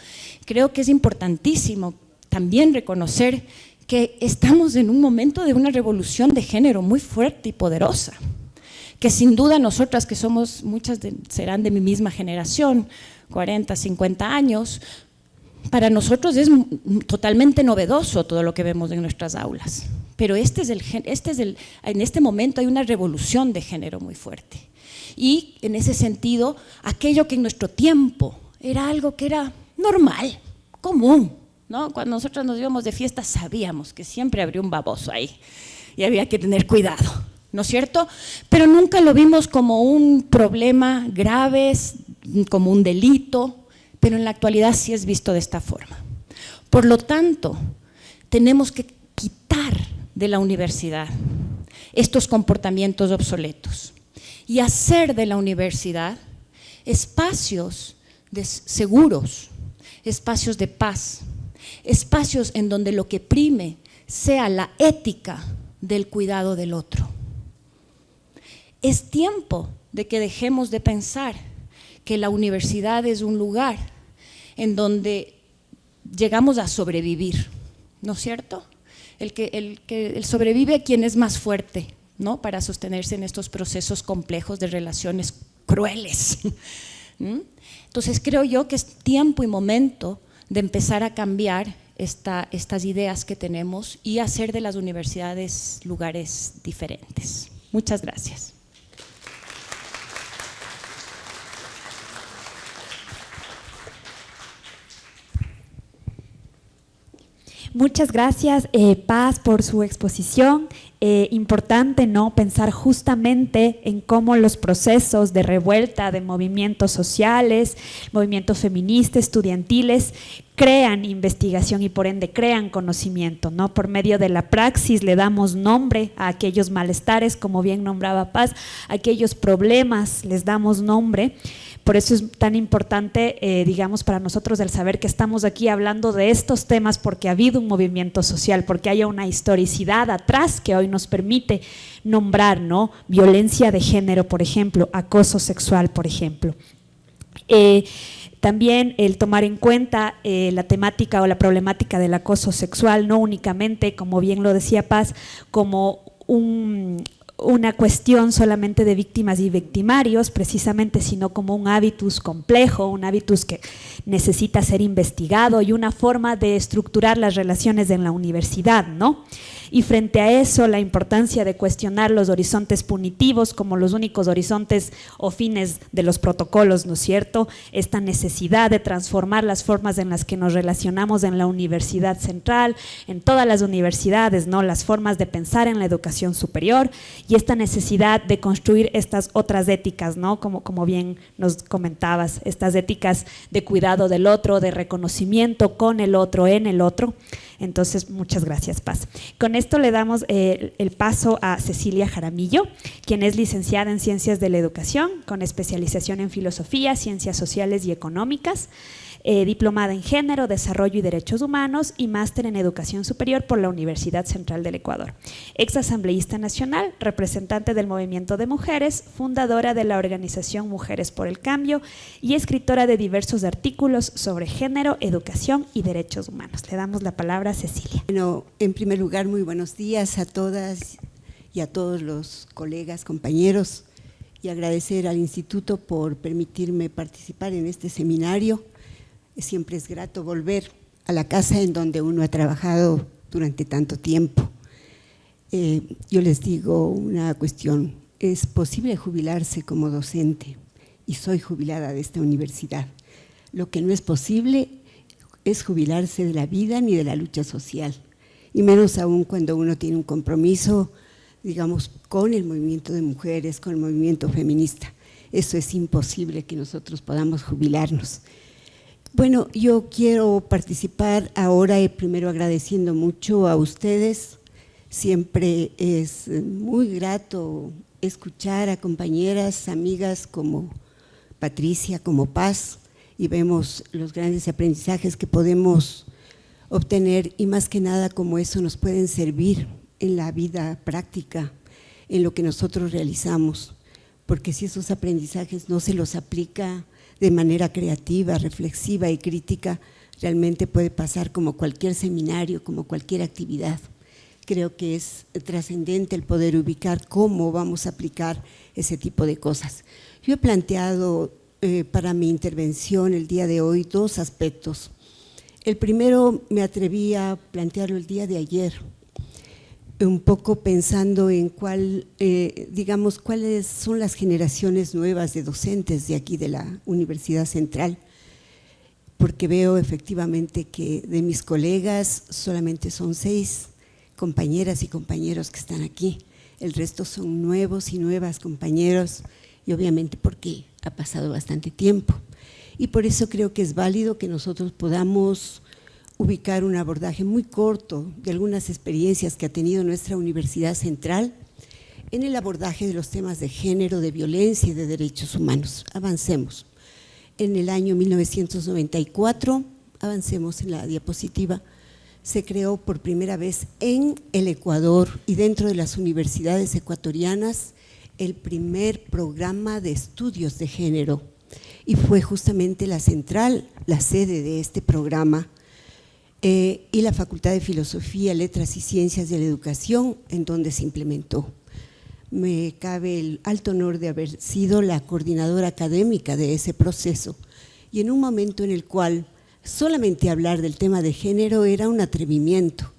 G: Creo que es importantísimo también reconocer que estamos en un momento de una revolución de género muy fuerte y poderosa, que sin duda nosotras que somos, serán de mi misma generación, 40, 50 años, para nosotros es totalmente novedoso todo lo que vemos en nuestras aulas, pero en este momento hay una revolución de género muy fuerte y en ese sentido aquello que en nuestro tiempo era algo que era normal, común, ¿no? Cuando nosotros nos íbamos de fiesta sabíamos que siempre habría un baboso ahí y había que tener cuidado, ¿no es cierto? Pero nunca lo vimos como un problema grave, como un delito, pero en la actualidad sí es visto de esta forma. Por lo tanto, tenemos que quitar de la universidad estos comportamientos obsoletos y hacer de la universidad espacios seguros, espacios de paz, espacios en donde lo que prime sea la ética del cuidado del otro. Es tiempo de que dejemos de pensar que la universidad es un lugar en donde llegamos a sobrevivir, ¿no es cierto? El sobrevive quien es más fuerte, ¿no? Para sostenerse en estos procesos complejos de relaciones crueles. Entonces creo yo que es tiempo y momento de empezar a cambiar estas ideas que tenemos y hacer de las universidades lugares diferentes. Muchas gracias.
A: Muchas gracias, Paz, por su exposición. importante, ¿no?, pensar justamente en cómo los procesos de revuelta de movimientos sociales, movimientos feministas, estudiantiles, crean investigación y por ende crean conocimiento, ¿no? Por medio de la praxis le damos nombre a aquellos malestares, como bien nombraba Paz, a aquellos problemas les damos nombre. Por eso es tan importante, digamos, para nosotros el saber que estamos aquí hablando de estos temas porque ha habido un movimiento social, porque haya una historicidad atrás que hoy nos permite nombrar, ¿no?, violencia de género, por ejemplo, acoso sexual, por ejemplo. También el tomar en cuenta la temática o la problemática del acoso sexual, no únicamente, como bien lo decía Paz, como una cuestión solamente de víctimas y victimarios, precisamente, sino como un hábitus complejo, un hábitus que necesita ser investigado y una forma de estructurar las relaciones en la universidad, ¿no? Y frente a eso, la importancia de cuestionar los horizontes punitivos como los únicos horizontes o fines de los protocolos, ¿no es cierto? Esta necesidad de transformar las formas en las que nos relacionamos en la Universidad Central, en todas las universidades, ¿no?, las formas de pensar en la educación superior y esta necesidad de construir estas otras éticas, ¿no?, como bien nos comentabas, estas éticas de cuidado del otro, de reconocimiento con el otro, en el otro. Entonces, muchas gracias, Paz. Con esto le damos el paso a Cecilia Jaramillo, quien es licenciada en Ciencias de la Educación, con especialización en Filosofía, Ciencias Sociales y Económicas, diplomada en Género, Desarrollo y Derechos Humanos y máster en Educación Superior por la Universidad Central del Ecuador. Ex asambleísta nacional, representante del movimiento de mujeres, fundadora de la organización Mujeres por el Cambio y escritora de diversos artículos sobre género, educación y derechos humanos. Le damos la palabra a Cecilia.
H: Bueno, en primer lugar, muy buenos días a todas y a todos los colegas, compañeros, y agradecer al Instituto por permitirme participar en este seminario. Siempre es grato volver a la casa en donde uno ha trabajado durante tanto tiempo. Yo les digo una cuestión, es posible jubilarse como docente y soy jubilada de esta universidad. Lo que no es posible es jubilarse de la vida ni de la lucha social, y menos aún cuando uno tiene un compromiso, digamos, con el movimiento de mujeres, con el movimiento feminista. Eso es imposible que nosotros podamos jubilarnos. Bueno, yo quiero participar ahora, primero agradeciendo mucho a ustedes. Siempre es muy grato escuchar a compañeras, amigas como Patricia, como Paz, y vemos los grandes aprendizajes que podemos obtener y más que nada cómo eso nos pueden servir en la vida práctica, en lo que nosotros realizamos, porque si esos aprendizajes no se los aplica de manera creativa, reflexiva y crítica, realmente puede pasar como cualquier seminario, como cualquier actividad. Creo que es trascendente el poder ubicar cómo vamos a aplicar ese tipo de cosas. Yo he planteado para mi intervención el día de hoy dos aspectos. El primero me atreví a plantearlo el día de ayer, un poco pensando en digamos, cuáles son las generaciones nuevas de docentes de aquí de la Universidad Central, porque veo efectivamente que de mis colegas solamente son 6 compañeras y compañeros que están aquí, el resto son nuevos y nuevas compañeros y obviamente porque ha pasado bastante tiempo y por eso creo que es válido que nosotros podamos ubicar un abordaje muy corto de algunas experiencias que ha tenido nuestra Universidad Central en el abordaje de los temas de género, de violencia y de derechos humanos. Avancemos. En el año 1994, avancemos en la diapositiva, se creó por primera vez en el Ecuador y dentro de las universidades ecuatorianas el primer programa de estudios de género y fue justamente la Central la sede de este programa. Y la Facultad de Filosofía, Letras y Ciencias de la Educación, en donde se implementó. Me cabe el alto honor de haber sido la coordinadora académica de ese proceso y en un momento en el cual solamente hablar del tema de género era un atrevimiento,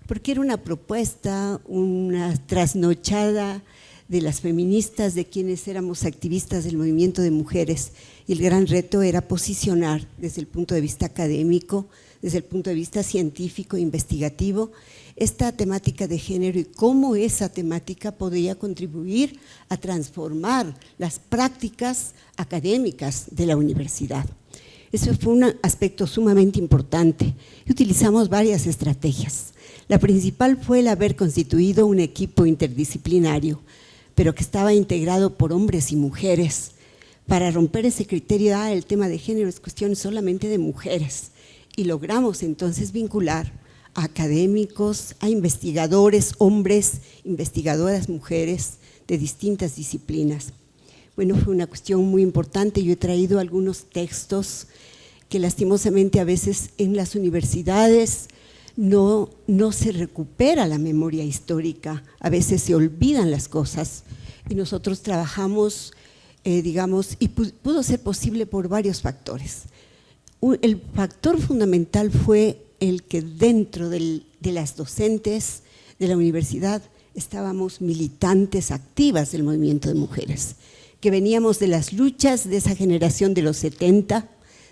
H: porque era una propuesta, una trasnochada de las feministas, de quienes éramos activistas del movimiento de mujeres, y el gran reto era posicionar desde el punto de vista académico, desde el punto de vista científico e investigativo, esta temática de género y cómo esa temática podía contribuir a transformar las prácticas académicas de la universidad. Eso fue un aspecto sumamente importante y utilizamos varias estrategias. La principal fue el haber constituido un equipo interdisciplinario, pero que estaba integrado por hombres y mujeres, para romper ese criterio, el tema de género es cuestión solamente de mujeres, y logramos entonces vincular a académicos, a investigadores, hombres, investigadoras, mujeres de distintas disciplinas. Bueno, fue una cuestión muy importante. Yo he traído algunos textos que lastimosamente a veces en las universidades no se recupera la memoria histórica, a veces se olvidan las cosas y nosotros trabajamos, digamos, y pudo ser posible por varios factores. El factor fundamental fue el que dentro de las docentes de la universidad estábamos militantes activas del movimiento de mujeres, que veníamos de las luchas de esa generación de los 70,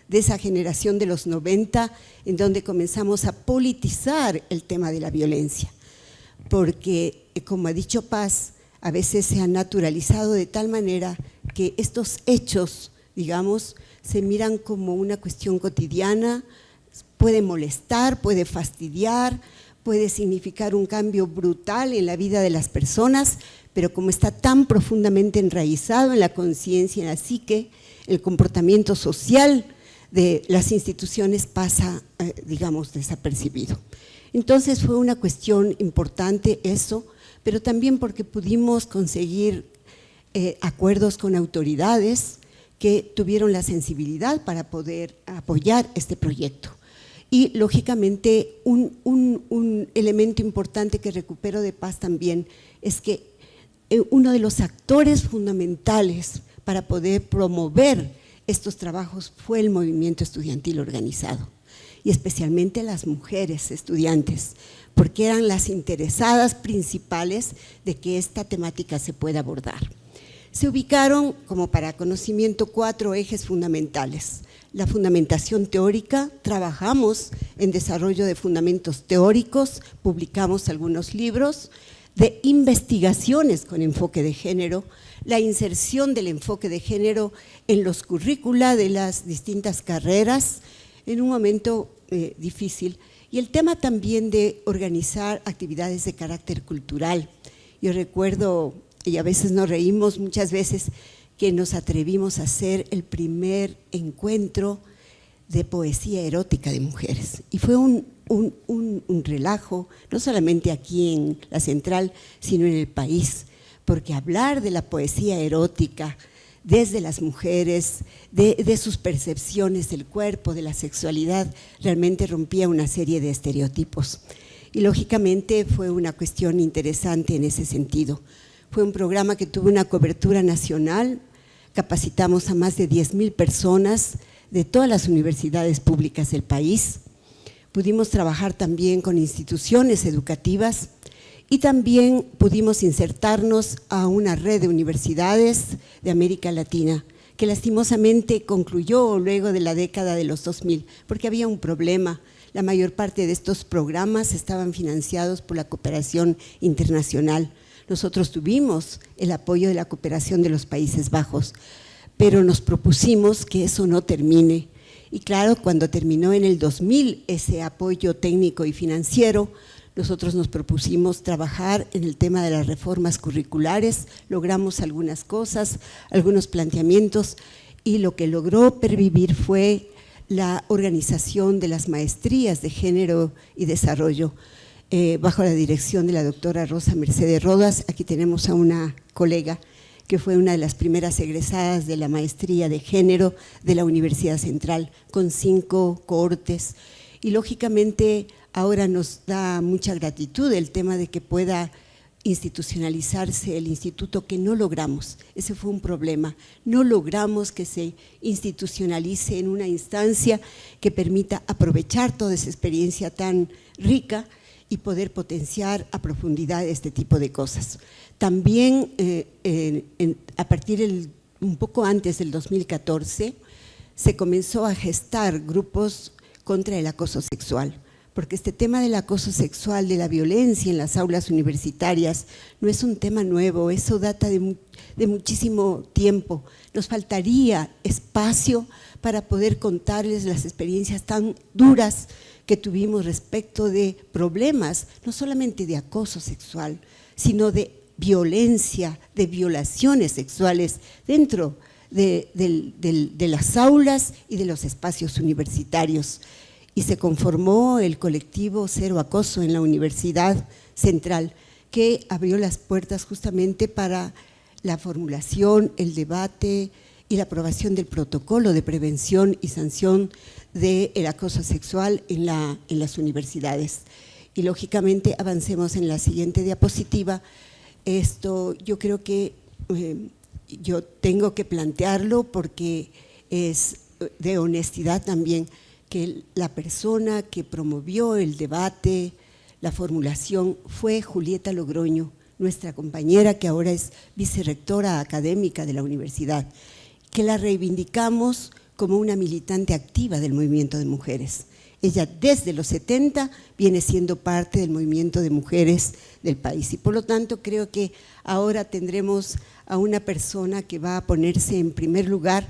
H: de esa generación de los 90, en donde comenzamos a politizar el tema de la violencia, porque como ha dicho Paz, a veces se ha naturalizado de tal manera que estos hechos, digamos, se miran como una cuestión cotidiana, puede molestar, puede fastidiar, puede significar un cambio brutal en la vida de las personas, pero como está tan profundamente enraizado en la conciencia, en la psique, el comportamiento social de las instituciones pasa, digamos, desapercibido. Entonces fue una cuestión importante eso, pero también porque pudimos conseguir acuerdos con autoridades que tuvieron la sensibilidad para poder apoyar este proyecto. Y lógicamente un elemento importante que recupero de Paz también es que uno de los actores fundamentales para poder promover estos trabajos fue el movimiento estudiantil organizado y especialmente las mujeres estudiantes, porque eran las interesadas principales de que esta temática se pueda abordar. Se ubicaron, como para conocimiento, 4 ejes fundamentales. La fundamentación teórica, trabajamos en desarrollo de fundamentos teóricos, publicamos algunos libros de investigaciones con enfoque de género, la inserción del enfoque de género en los currícula de las distintas carreras en un momento difícil, y el tema también de organizar actividades de carácter cultural. Yo recuerdo, y a veces nos reímos muchas veces, que nos atrevimos a hacer el primer encuentro de poesía erótica de mujeres. Y fue un relajo, no solamente aquí en la central, sino en el país, porque hablar de la poesía erótica desde las mujeres, de sus percepciones del cuerpo, de la sexualidad, realmente rompía una serie de estereotipos. Y lógicamente fue una cuestión interesante en ese sentido. Fue un programa que tuvo una cobertura nacional, capacitamos a más de 10,000 personas de todas las universidades públicas del país, pudimos trabajar también con instituciones educativas y también pudimos insertarnos a una red de universidades de América Latina, que lastimosamente concluyó luego de la década de los 2000, porque había un problema. La mayor parte de estos programas estaban financiados por la cooperación internacional. Nosotros tuvimos el apoyo de la cooperación de los Países Bajos, pero nos propusimos que eso no termine. Y claro, cuando terminó en el 2000 ese apoyo técnico y financiero, nosotros nos propusimos trabajar en el tema de las reformas curriculares, logramos algunas cosas, algunos planteamientos, y lo que logró pervivir fue la organización de las maestrías de género y desarrollo, bajo la dirección de la doctora Rosa Mercedes Rodas. Aquí tenemos a una colega que fue una de las primeras egresadas de la maestría de género de la Universidad Central, con 5 cohortes, y lógicamente ahora nos da mucha gratitud el tema de que pueda institucionalizarse el instituto, que no logramos, ese fue un problema, no logramos que se institucionalice en una instancia que permita aprovechar toda esa experiencia tan rica y poder potenciar a profundidad este tipo de cosas. También a partir un poco antes del 2014 se comenzó a gestar grupos contra el acoso sexual, porque este tema del acoso sexual, de la violencia en las aulas universitarias, no es un tema nuevo, eso data de muchísimo tiempo. Nos faltaría espacio para poder contarles las experiencias tan duras que tuvimos respecto de problemas, no solamente de acoso sexual, sino de violencia, de violaciones sexuales dentro de las aulas y de los espacios universitarios. Y se conformó el colectivo Cero Acoso en la Universidad Central, que abrió las puertas justamente para la formulación, el debate y la aprobación del protocolo de prevención y sanción del acoso sexual en las universidades. Y lógicamente avancemos en la siguiente diapositiva. Esto yo creo que yo tengo que plantearlo porque es de honestidad también, que la persona que promovió el debate, la formulación, fue Julieta Logroño, nuestra compañera que ahora es vicerrectora académica de la universidad, que la reivindicamos como una militante activa del movimiento de mujeres. Ella desde los 70 viene siendo parte del movimiento de mujeres del país y por lo tanto creo que ahora tendremos a una persona que va a ponerse en primer lugar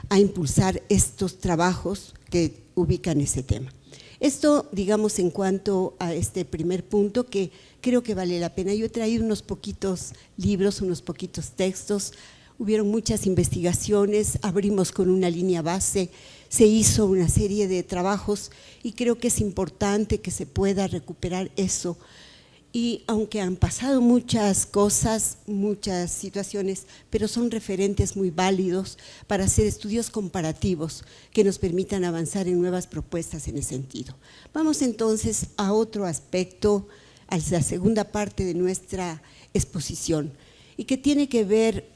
H: a impulsar estos trabajos que ubican ese tema. Esto, digamos, en cuanto a este primer punto que creo que vale la pena. Yo he traído unos poquitos libros, unos poquitos textos, hubieron muchas investigaciones, abrimos con una línea base, se hizo una serie de trabajos y creo que es importante que se pueda recuperar eso. Y aunque han pasado muchas cosas, muchas situaciones, pero son referentes muy válidos para hacer estudios comparativos que nos permitan avanzar en nuevas propuestas en ese sentido. Vamos entonces a otro aspecto, a la segunda parte de nuestra exposición y que tiene que ver,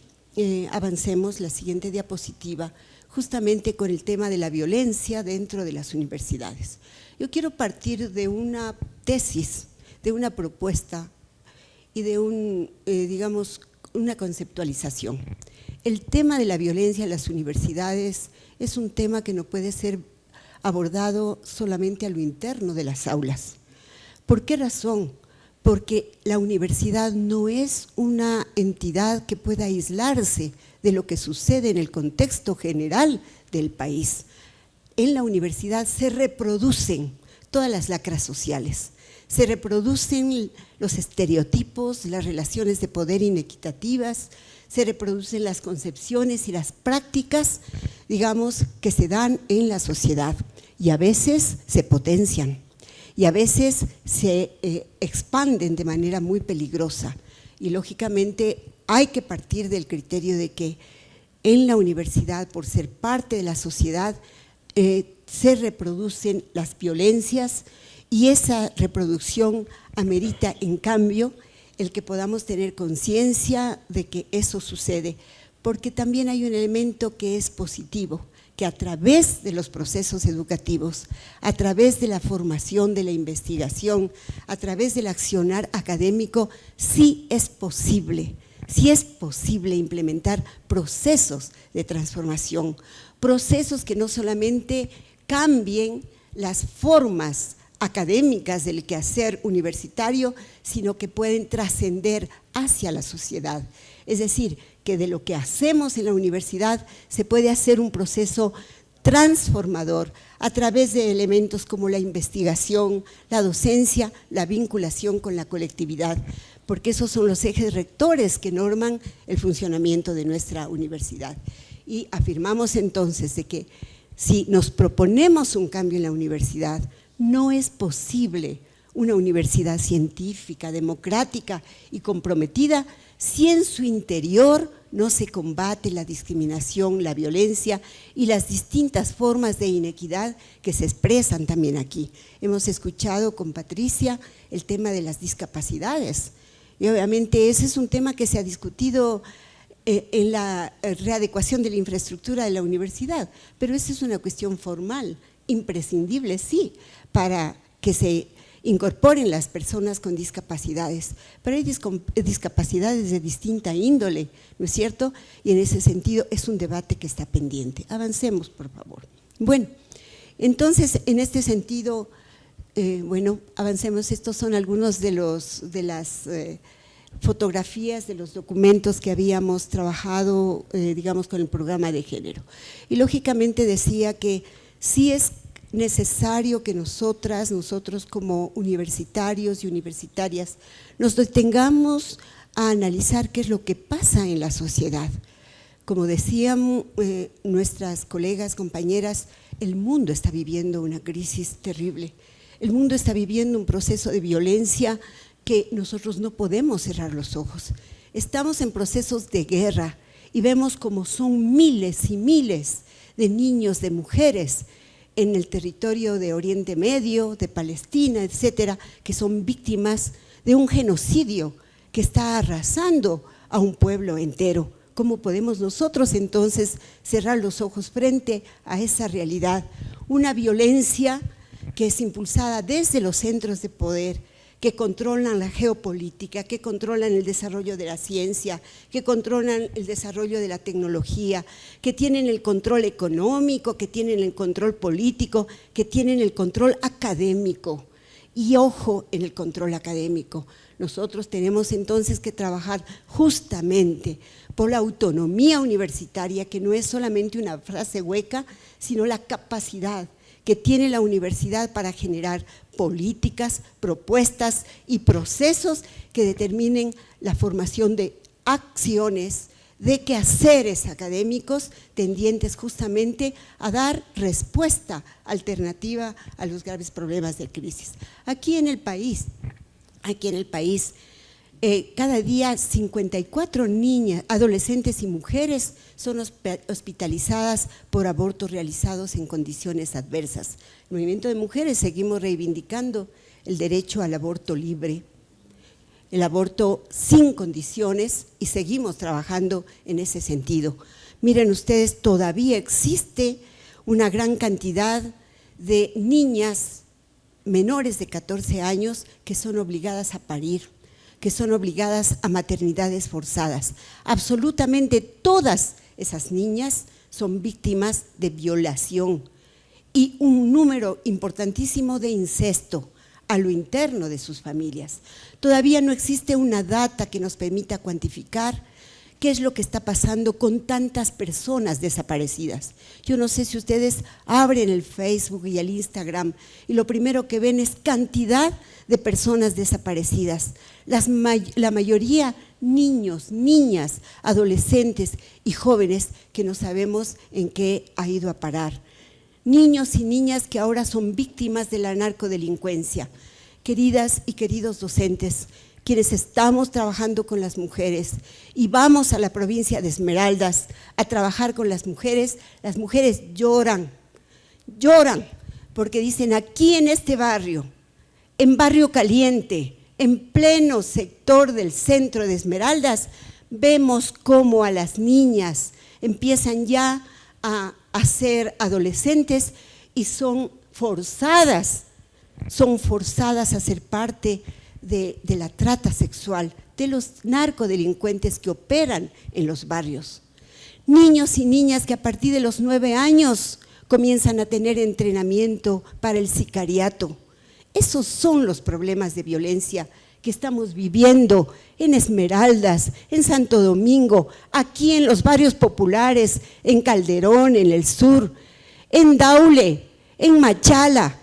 H: avancemos la siguiente diapositiva, justamente con el tema de la violencia dentro de las universidades. Yo quiero partir de una tesis, de una propuesta y de digamos, una conceptualización. El tema de la violencia en las universidades es un tema que no puede ser abordado solamente a lo interno de las aulas. ¿Por qué razón? Porque la universidad no es una entidad que pueda aislarse de lo que sucede en el contexto general del país. En la universidad se reproducen todas las lacras sociales, se reproducen los estereotipos, las relaciones de poder inequitativas, se reproducen las concepciones y las prácticas, digamos, que se dan en la sociedad y a veces se potencian y a veces se expanden de manera muy peligrosa y lógicamente hay que partir del criterio de que en la universidad, por ser parte de la sociedad, se reproducen las violencias y esa reproducción amerita, en cambio, el que podamos tener conciencia de que eso sucede, porque también hay un elemento que es positivo, que a través de los procesos educativos, a través de la formación, de la investigación, a través del accionar académico, sí es posible implementar procesos de transformación, procesos que no solamente cambien las formas académicas del quehacer universitario, sino que pueden trascender hacia la sociedad. Es decir, que de lo que hacemos en la universidad se puede hacer un proceso transformador a través de elementos como la investigación, la docencia, la vinculación con la colectividad, porque esos son los ejes rectores que norman el funcionamiento de nuestra universidad. Y afirmamos entonces de que si nos proponemos un cambio en la universidad, no es posible una universidad científica, democrática y comprometida si en su interior no se combate la discriminación, la violencia y las distintas formas de inequidad que se expresan también aquí. Hemos escuchado con Patricia el tema de las discapacidades y obviamente ese es un tema que se ha discutido en la readecuación de la infraestructura de la universidad, pero esa es una cuestión formal, imprescindible, sí, para que se incorporen las personas con discapacidades, pero hay discapacidades de distinta índole, ¿no es cierto? Y en ese sentido es un debate que está pendiente. Avancemos, por favor. Bueno, entonces, en este sentido, bueno, avancemos. Estos son algunos de las fotografías de los documentos que habíamos trabajado, digamos, con el programa de género. Y lógicamente decía que sí es necesario que nosotros como universitarios y universitarias, nos detengamos a analizar qué es lo que pasa en la sociedad. Como decían nuestras colegas, compañeras, el mundo está viviendo una crisis terrible. El mundo está viviendo un proceso de violencia que nosotros no podemos cerrar los ojos. Estamos en procesos de guerra y vemos como son miles y miles de niños, de mujeres en el territorio de Oriente Medio, de Palestina, etcétera, que son víctimas de un genocidio que está arrasando a un pueblo entero. ¿Cómo podemos nosotros entonces cerrar los ojos frente a esa realidad? Una violencia que es impulsada desde los centros de poder, que controlan la geopolítica, que controlan el desarrollo de la ciencia, que controlan el desarrollo de la tecnología, que tienen el control económico, que tienen el control político, que tienen el control académico. Y ojo en el control académico. Nosotros tenemos entonces que trabajar justamente por la autonomía universitaria, que no es solamente una frase hueca, sino la capacidad que tiene la universidad para generar políticas, propuestas y procesos que determinen la formación de acciones, de quehaceres académicos tendientes justamente a dar respuesta alternativa a los graves problemas de crisis. Aquí en el país, cada día 54 niñas, adolescentes y mujeres son hospitalizadas por abortos realizados en condiciones adversas. El movimiento de mujeres seguimos reivindicando el derecho al aborto libre, el aborto sin condiciones, y seguimos trabajando en ese sentido. Miren ustedes, todavía existe una gran cantidad de niñas menores de 14 años que son obligadas a parir, que son obligadas a maternidades forzadas. Absolutamente todas esas niñas son víctimas de violación y un número importantísimo de incesto a lo interno de sus familias. Todavía no existe una data que nos permita cuantificar qué es lo que está pasando con tantas personas desaparecidas. Yo no sé si ustedes abren el Facebook y el Instagram y lo primero que ven es cantidad de personas desaparecidas. La mayoría niños, niñas, adolescentes y jóvenes que no sabemos en qué ha ido a parar. Niños y niñas que ahora son víctimas de la narcodelincuencia. Queridas y queridos docentes, quienes estamos trabajando con las mujeres y vamos a la provincia de Esmeraldas a trabajar con las mujeres lloran porque dicen: aquí en este barrio, en Barrio Caliente, en pleno sector del centro de Esmeraldas, vemos cómo a las niñas empiezan ya a ser adolescentes y son forzadas a ser parte de la trata sexual, de los narcodelincuentes que operan en los barrios. Niños y niñas que a partir de los 9 años comienzan a tener entrenamiento para el sicariato. Esos son los problemas de violencia que estamos viviendo en Esmeraldas, en Santo Domingo, aquí en los barrios populares, en Calderón, en el sur, en Daule, en Machala,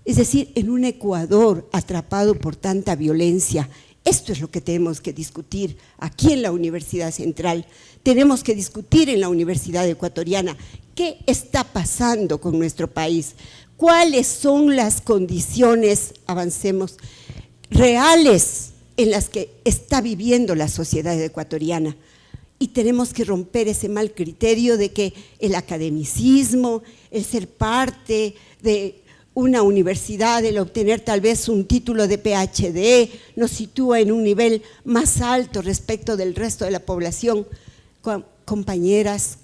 H: es decir, en un Ecuador atrapado por tanta violencia. Esto es lo que tenemos que discutir aquí en la Universidad Central, tenemos que discutir en la Universidad Ecuatoriana. ¿Qué está pasando con nuestro país? ¿Cuáles son las condiciones, avancemos, reales en las que está viviendo la sociedad ecuatoriana? Y tenemos que romper ese mal criterio de que el academicismo, el ser parte de una universidad, el obtener tal vez un título de PhD, nos sitúa en un nivel más alto respecto del resto de la población. Compañeras,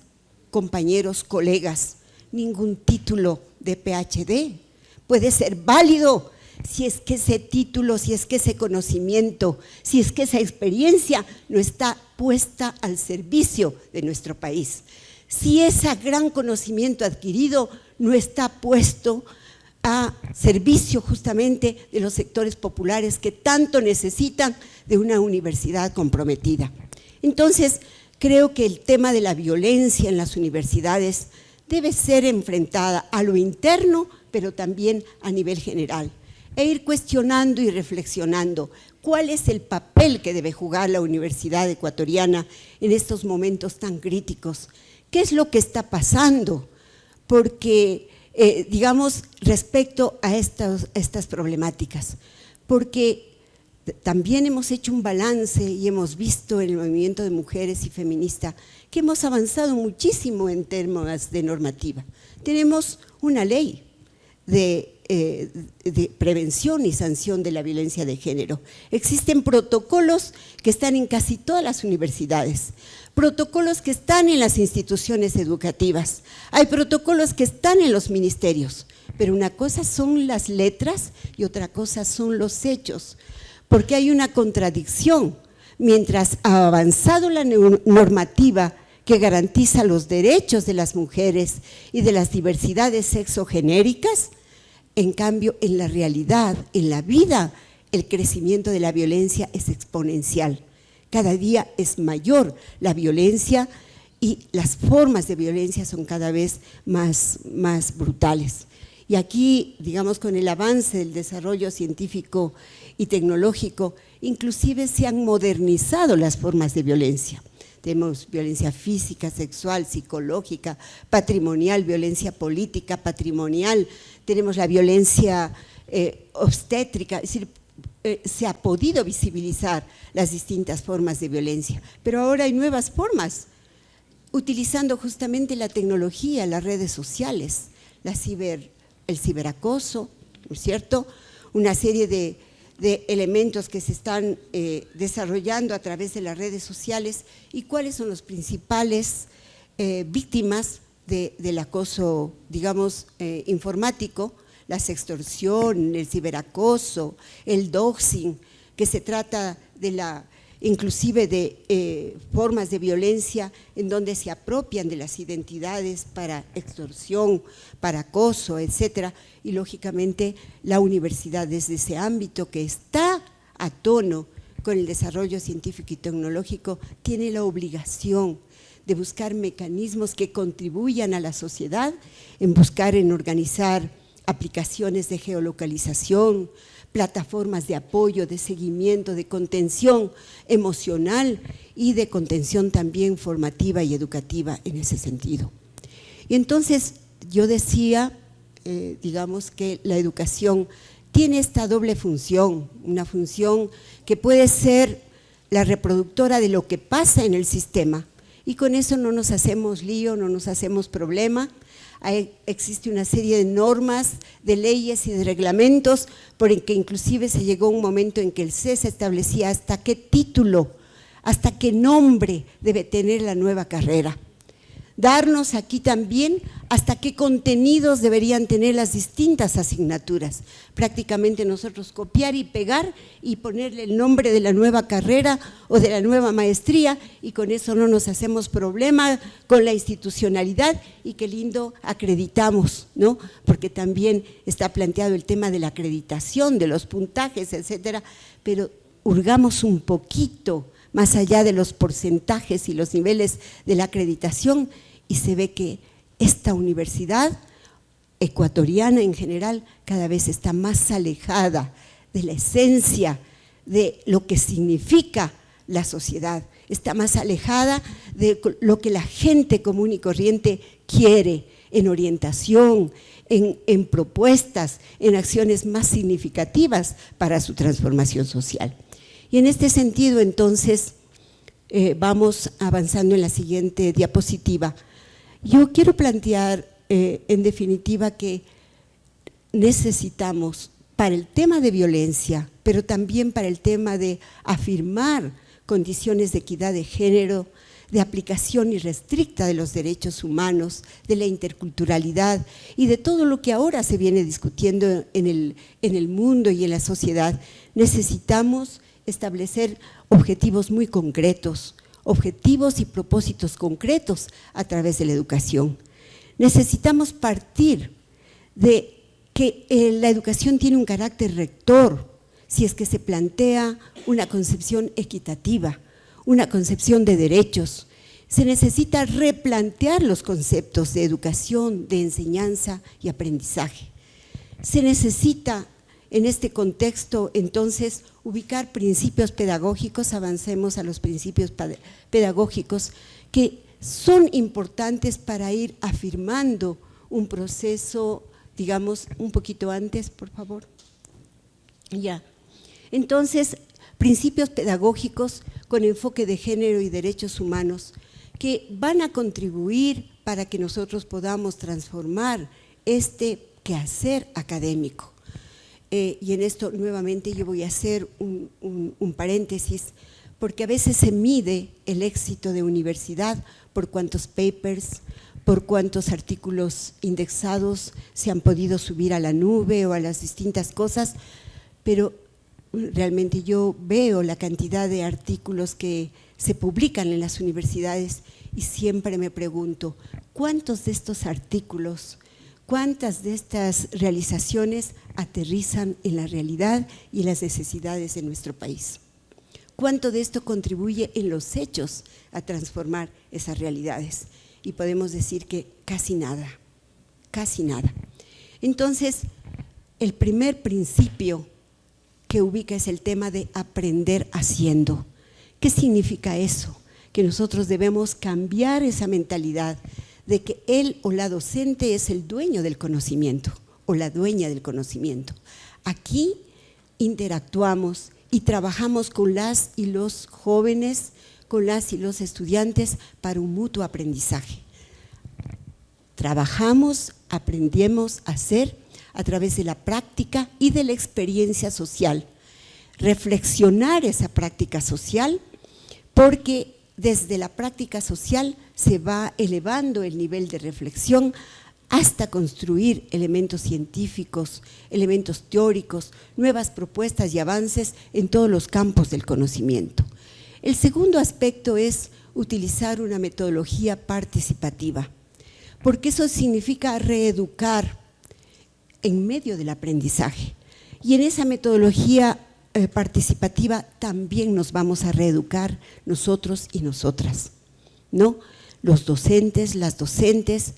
H: compañeros, colegas, ningún título de PhD puede ser válido si es que ese título, si es que ese conocimiento, si es que esa experiencia no está puesta al servicio de nuestro país. Si ese gran conocimiento adquirido no está puesto a servicio justamente de los sectores populares que tanto necesitan de una universidad comprometida. Entonces, creo que el tema de la violencia en las universidades debe ser enfrentada a lo interno, pero también a nivel general, e ir cuestionando y reflexionando cuál es el papel que debe jugar la universidad ecuatoriana en estos momentos tan críticos. ¿Qué es lo que está pasando? Porque, digamos, respecto a estas problemáticas, porque también hemos hecho un balance y hemos visto en el movimiento de mujeres y feminista que hemos avanzado muchísimo en términos de normativa. Tenemos una ley de prevención y sanción de la violencia de género. Existen protocolos que están en casi todas las universidades, protocolos que están en las instituciones educativas, hay protocolos que están en los ministerios, pero una cosa son las letras y otra cosa son los hechos, porque hay una contradicción. Mientras ha avanzado la normativa que garantiza los derechos de las mujeres y de las diversidades sexogenéricas, en cambio, en la realidad, en la vida, el crecimiento de la violencia es exponencial. Cada día es mayor la violencia y las formas de violencia son cada vez más brutales. Y aquí, digamos, con el avance del desarrollo científico y tecnológico, inclusive se han modernizado las formas de violencia. Tenemos violencia física, sexual, psicológica, patrimonial, violencia política, patrimonial, tenemos la violencia obstétrica, es decir, se ha podido visibilizar las distintas formas de violencia, pero ahora hay nuevas formas, utilizando justamente la tecnología, las redes sociales, el ciberacoso, ¿no es cierto? Una serie de elementos que se están desarrollando a través de las redes sociales y cuáles son los principales víctimas del acoso, digamos, informático, la sextorsión, el ciberacoso, el doxing, que se trata de inclusive de formas de violencia en donde se apropian de las identidades para extorsión, para acoso, etcétera, y lógicamente la universidad desde ese ámbito que está a tono con el desarrollo científico y tecnológico tiene la obligación de buscar mecanismos que contribuyan a la sociedad, en organizar aplicaciones de geolocalización, plataformas de apoyo, de seguimiento, de contención emocional y de contención también formativa y educativa en ese sentido. Y entonces yo decía, digamos que la educación tiene esta doble función, una función que puede ser la reproductora de lo que pasa en el sistema y con eso no nos hacemos lío, no nos hacemos problema. Existe una serie de normas, de leyes y de reglamentos, porque inclusive se llegó un momento en que el CES establecía hasta qué título, hasta qué nombre debe tener la nueva carrera. Darnos aquí también hasta qué contenidos deberían tener las distintas asignaturas. Prácticamente nosotros copiar y pegar y ponerle el nombre de la nueva carrera o de la nueva maestría y con eso no nos hacemos problema con la institucionalidad y qué lindo acreditamos, ¿no? Porque también está planteado el tema de la acreditación, de los puntajes, etcétera, pero hurgamos un poquito más allá de los porcentajes y los niveles de la acreditación y se ve que esta universidad ecuatoriana en general cada vez está más alejada de la esencia de lo que significa la sociedad, está más alejada de lo que la gente común y corriente quiere en orientación, en propuestas, en acciones más significativas para su transformación social. Y en este sentido, entonces, vamos avanzando en la siguiente diapositiva. Yo quiero plantear, en definitiva, que necesitamos, para el tema de violencia, pero también para el tema de afirmar condiciones de equidad de género, de aplicación irrestricta de los derechos humanos, de la interculturalidad y de todo lo que ahora se viene discutiendo en el mundo y en la sociedad, necesitamos establecer objetivos muy concretos, objetivos y propósitos concretos a través de la educación. Necesitamos partir de que la educación tiene un carácter rector, si es que se plantea una concepción equitativa, una concepción de derechos. Se necesita replantear los conceptos de educación, de enseñanza y aprendizaje. Se necesita en este contexto, entonces, ubicar principios pedagógicos, avancemos a los principios pedagógicos que son importantes para ir afirmando un proceso, digamos, un poquito antes, por favor. Ya. Entonces, principios pedagógicos con enfoque de género y derechos humanos que van a contribuir para que nosotros podamos transformar este quehacer académico. Y en esto nuevamente yo voy a hacer un paréntesis, porque a veces se mide el éxito de universidad por cuántos papers, por cuántos artículos indexados se han podido subir a la nube o a las distintas cosas, pero realmente yo veo la cantidad de artículos que se publican en las universidades y siempre me pregunto, ¿cuántos de estos artículos, cuántas de estas realizaciones aterrizan en la realidad y en las necesidades de nuestro país? ¿Cuánto de esto contribuye en los hechos a transformar esas realidades? Y podemos decir que casi nada, casi nada. Entonces, el primer principio que ubica es el tema de aprender haciendo. ¿Qué significa eso? Que nosotros debemos cambiar esa mentalidad de que él o la docente es el dueño del conocimiento o la dueña del conocimiento. Aquí interactuamos y trabajamos con las y los jóvenes, con las y los estudiantes para un mutuo aprendizaje. Trabajamos, aprendemos a hacer a través de la práctica y de la experiencia social. Reflexionar esa práctica social, porque desde la práctica social se va elevando el nivel de reflexión hasta construir elementos científicos, elementos teóricos, nuevas propuestas y avances en todos los campos del conocimiento. El segundo aspecto es utilizar una metodología participativa, porque eso significa reeducar en medio del aprendizaje. Y en esa metodología participativa también nos vamos a reeducar nosotros y nosotras, ¿no? Los docentes, las docentes,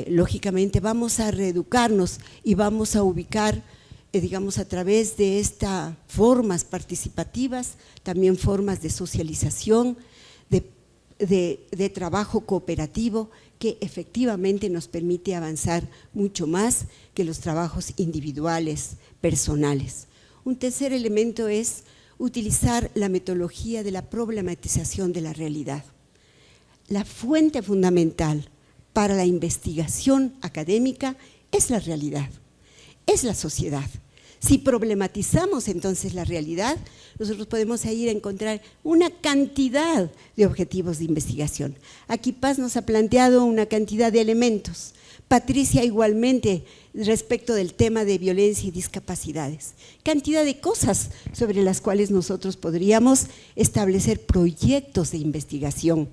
H: lógicamente vamos a reeducarnos y vamos a ubicar, digamos, a través de estas formas participativas, también formas de socialización, de trabajo cooperativo, que efectivamente nos permite avanzar mucho más que los trabajos individuales, personales. Un tercer elemento es utilizar la metodología de la problematización de la realidad. La fuente fundamental para la investigación académica es la realidad, es la sociedad. Si problematizamos entonces la realidad, nosotros podemos ir a encontrar una cantidad de objetivos de investigación. Aquí Paz nos ha planteado una cantidad de elementos. Patricia igualmente respecto del tema de violencia y discapacidades. Cantidad de cosas sobre las cuales nosotros podríamos establecer proyectos de investigación.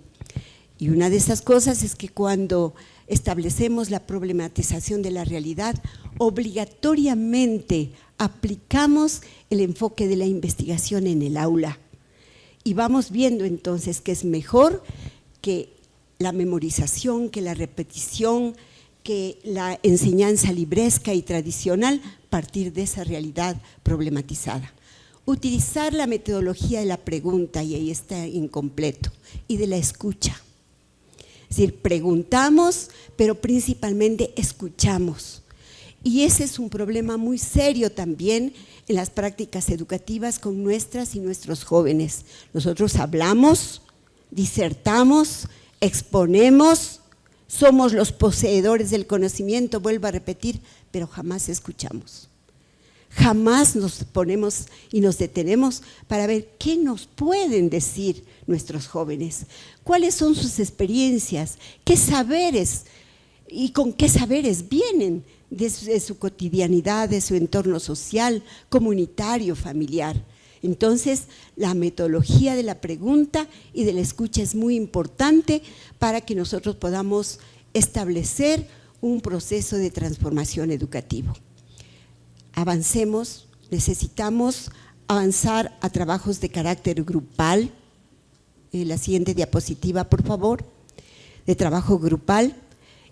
H: Y una de esas cosas es que cuando establecemos la problematización de la realidad, obligatoriamente aplicamos el enfoque de la investigación en el aula. Y vamos viendo entonces que es mejor que la memorización, que la repetición, que la enseñanza libresca y tradicional, partir de esa realidad problematizada. Utilizar la metodología de la pregunta, y ahí está incompleto, y de la escucha. Es decir, preguntamos, pero principalmente escuchamos. Y ese es un problema muy serio también en las prácticas educativas con nuestras y nuestros jóvenes. Nosotros hablamos, disertamos, exponemos, somos los poseedores del conocimiento, vuelvo a repetir, pero jamás escuchamos. Jamás nos ponemos y nos detenemos para ver qué nos pueden decir nuestros jóvenes, cuáles son sus experiencias, qué saberes y con qué saberes vienen de su cotidianidad, de su entorno social, comunitario, familiar. Entonces, la metodología de la pregunta y de la escucha es muy importante para que nosotros podamos establecer un proceso de transformación educativo. Avancemos, necesitamos avanzar a trabajos de carácter grupal. La siguiente diapositiva, por favor, de trabajo grupal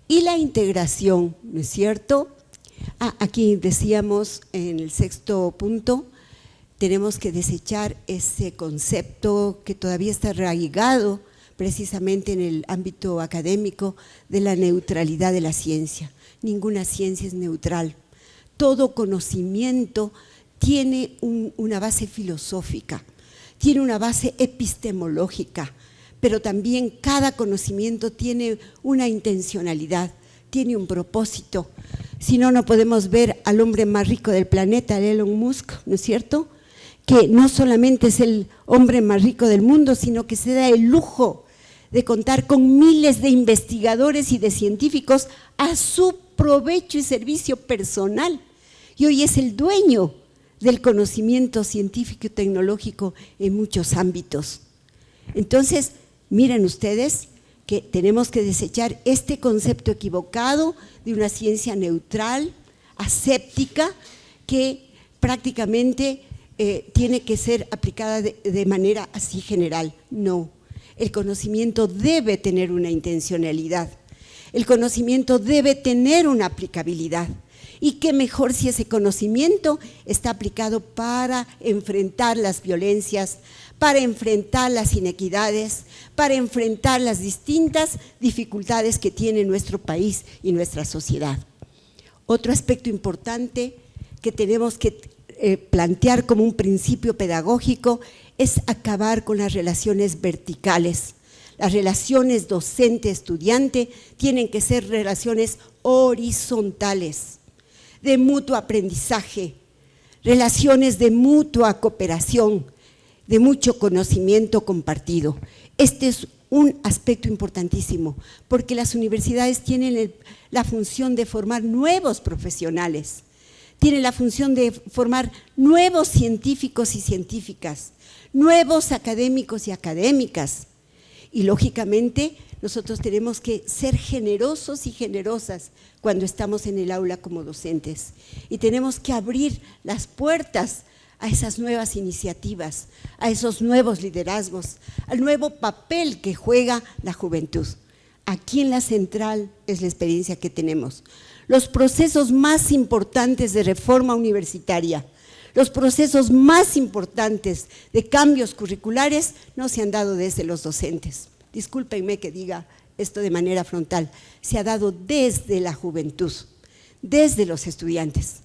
H: y la integración, ¿no es cierto? Aquí decíamos en el 6º punto, tenemos que desechar ese concepto que todavía está arraigado precisamente en el ámbito académico de la neutralidad de la ciencia. Ninguna ciencia es neutral. Todo conocimiento tiene una base filosófica, tiene una base epistemológica, pero también cada conocimiento tiene una intencionalidad, tiene un propósito. Si no, no podemos ver al hombre más rico del planeta, Elon Musk, ¿no es cierto?, que no solamente es el hombre más rico del mundo, sino que se da el lujo de contar con miles de investigadores y de científicos a su provecho y servicio personal. Y hoy es el dueño del conocimiento científico y tecnológico en muchos ámbitos. Entonces, miren ustedes que tenemos que desechar este concepto equivocado de una ciencia neutral, aséptica, que prácticamente tiene que ser aplicada de manera así general. No, el conocimiento debe tener una intencionalidad, el conocimiento debe tener una aplicabilidad. Y qué mejor si ese conocimiento está aplicado para enfrentar las violencias, para enfrentar las inequidades, para enfrentar las distintas dificultades que tiene nuestro país y nuestra sociedad. Otro aspecto importante que tenemos que plantear como un principio pedagógico es acabar con las relaciones verticales. Las relaciones docente-estudiante tienen que ser relaciones horizontales, de mutuo aprendizaje, relaciones de mutua cooperación, de mucho conocimiento compartido. Este es un aspecto importantísimo, porque las universidades tienen la función de formar nuevos profesionales, tienen la función de formar nuevos científicos y científicas, nuevos académicos y académicas. Y lógicamente nosotros tenemos que ser generosos y generosas cuando estamos en el aula como docentes. Y tenemos que abrir las puertas a esas nuevas iniciativas, a esos nuevos liderazgos, al nuevo papel que juega la juventud. Aquí en la central es la experiencia que tenemos. Los procesos más importantes de reforma universitaria, los procesos más importantes de cambios curriculares no se han dado desde los docentes. Discúlpenme que diga esto de manera frontal, se ha dado desde la juventud, desde los estudiantes.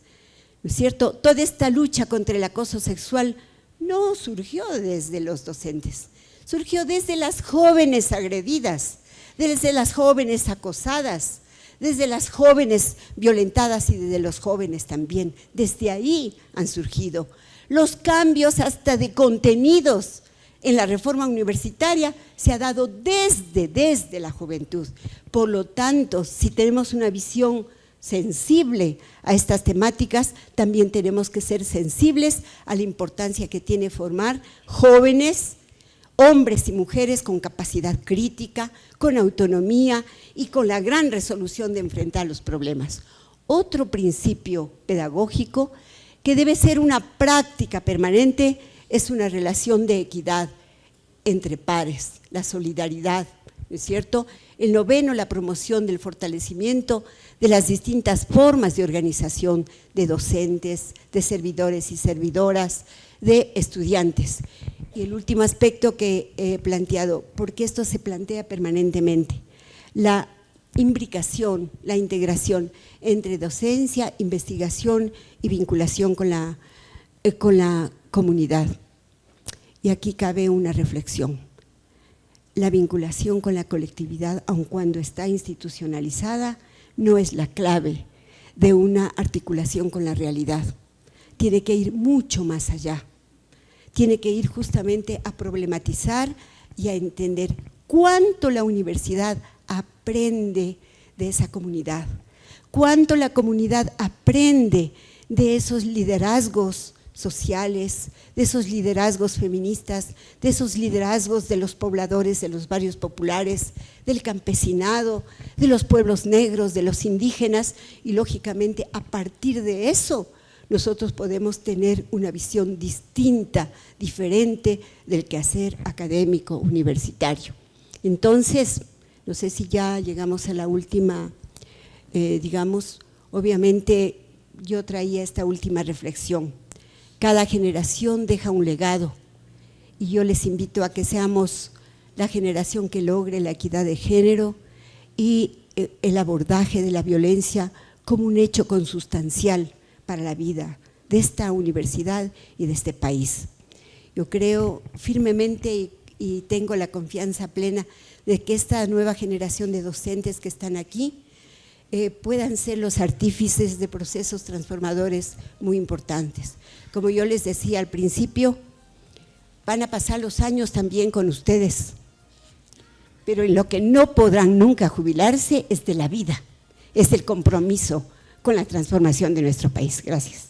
H: ¿No es cierto? Toda esta lucha contra el acoso sexual no surgió desde los docentes, surgió desde las jóvenes agredidas, desde las jóvenes acosadas, desde las jóvenes violentadas y desde los jóvenes también. Desde ahí han surgido los cambios hasta de contenidos. En la reforma universitaria se ha dado desde la juventud. Por lo tanto, si tenemos una visión sensible a estas temáticas, también tenemos que ser sensibles a la importancia que tiene formar jóvenes, hombres y mujeres con capacidad crítica, con autonomía y con la gran resolución de enfrentar los problemas. Otro principio pedagógico que debe ser una práctica permanente es una relación de equidad entre pares, la solidaridad, ¿no es cierto? El 9º, la promoción del fortalecimiento de las distintas formas de organización de docentes, de servidores y servidoras, de estudiantes. Y el último aspecto que he planteado, porque esto se plantea permanentemente, la imbricación, la integración entre docencia, investigación y vinculación con la comunidad. Y aquí cabe una reflexión. La vinculación con la colectividad, aun cuando está institucionalizada, no es la clave de una articulación con la realidad. tiene que ir mucho más allá. Tiene que ir justamente a problematizar y a entender cuánto la universidad aprende de esa comunidad, cuánto la comunidad aprende de esos liderazgos sociales, de esos liderazgos feministas, de esos liderazgos de los pobladores, de los barrios populares, del campesinado, de los pueblos negros, de los indígenas, y lógicamente a partir de eso nosotros podemos tener una visión distinta, diferente del quehacer académico universitario. Entonces, no sé si ya llegamos a la última, digamos, obviamente yo traía esta última reflexión. Cada generación deja un legado y yo les invito a que seamos la generación que logre la equidad de género y el abordaje de la violencia como un hecho consustancial para la vida de esta universidad y de este país. Yo creo firmemente y tengo la confianza plena de que esta nueva generación de docentes que están aquí puedan ser los artífices de procesos transformadores muy importantes. Como yo les decía al principio, van a pasar los años también con ustedes, pero en lo que no podrán nunca jubilarse es de la vida, es del compromiso con la transformación de nuestro país. Gracias.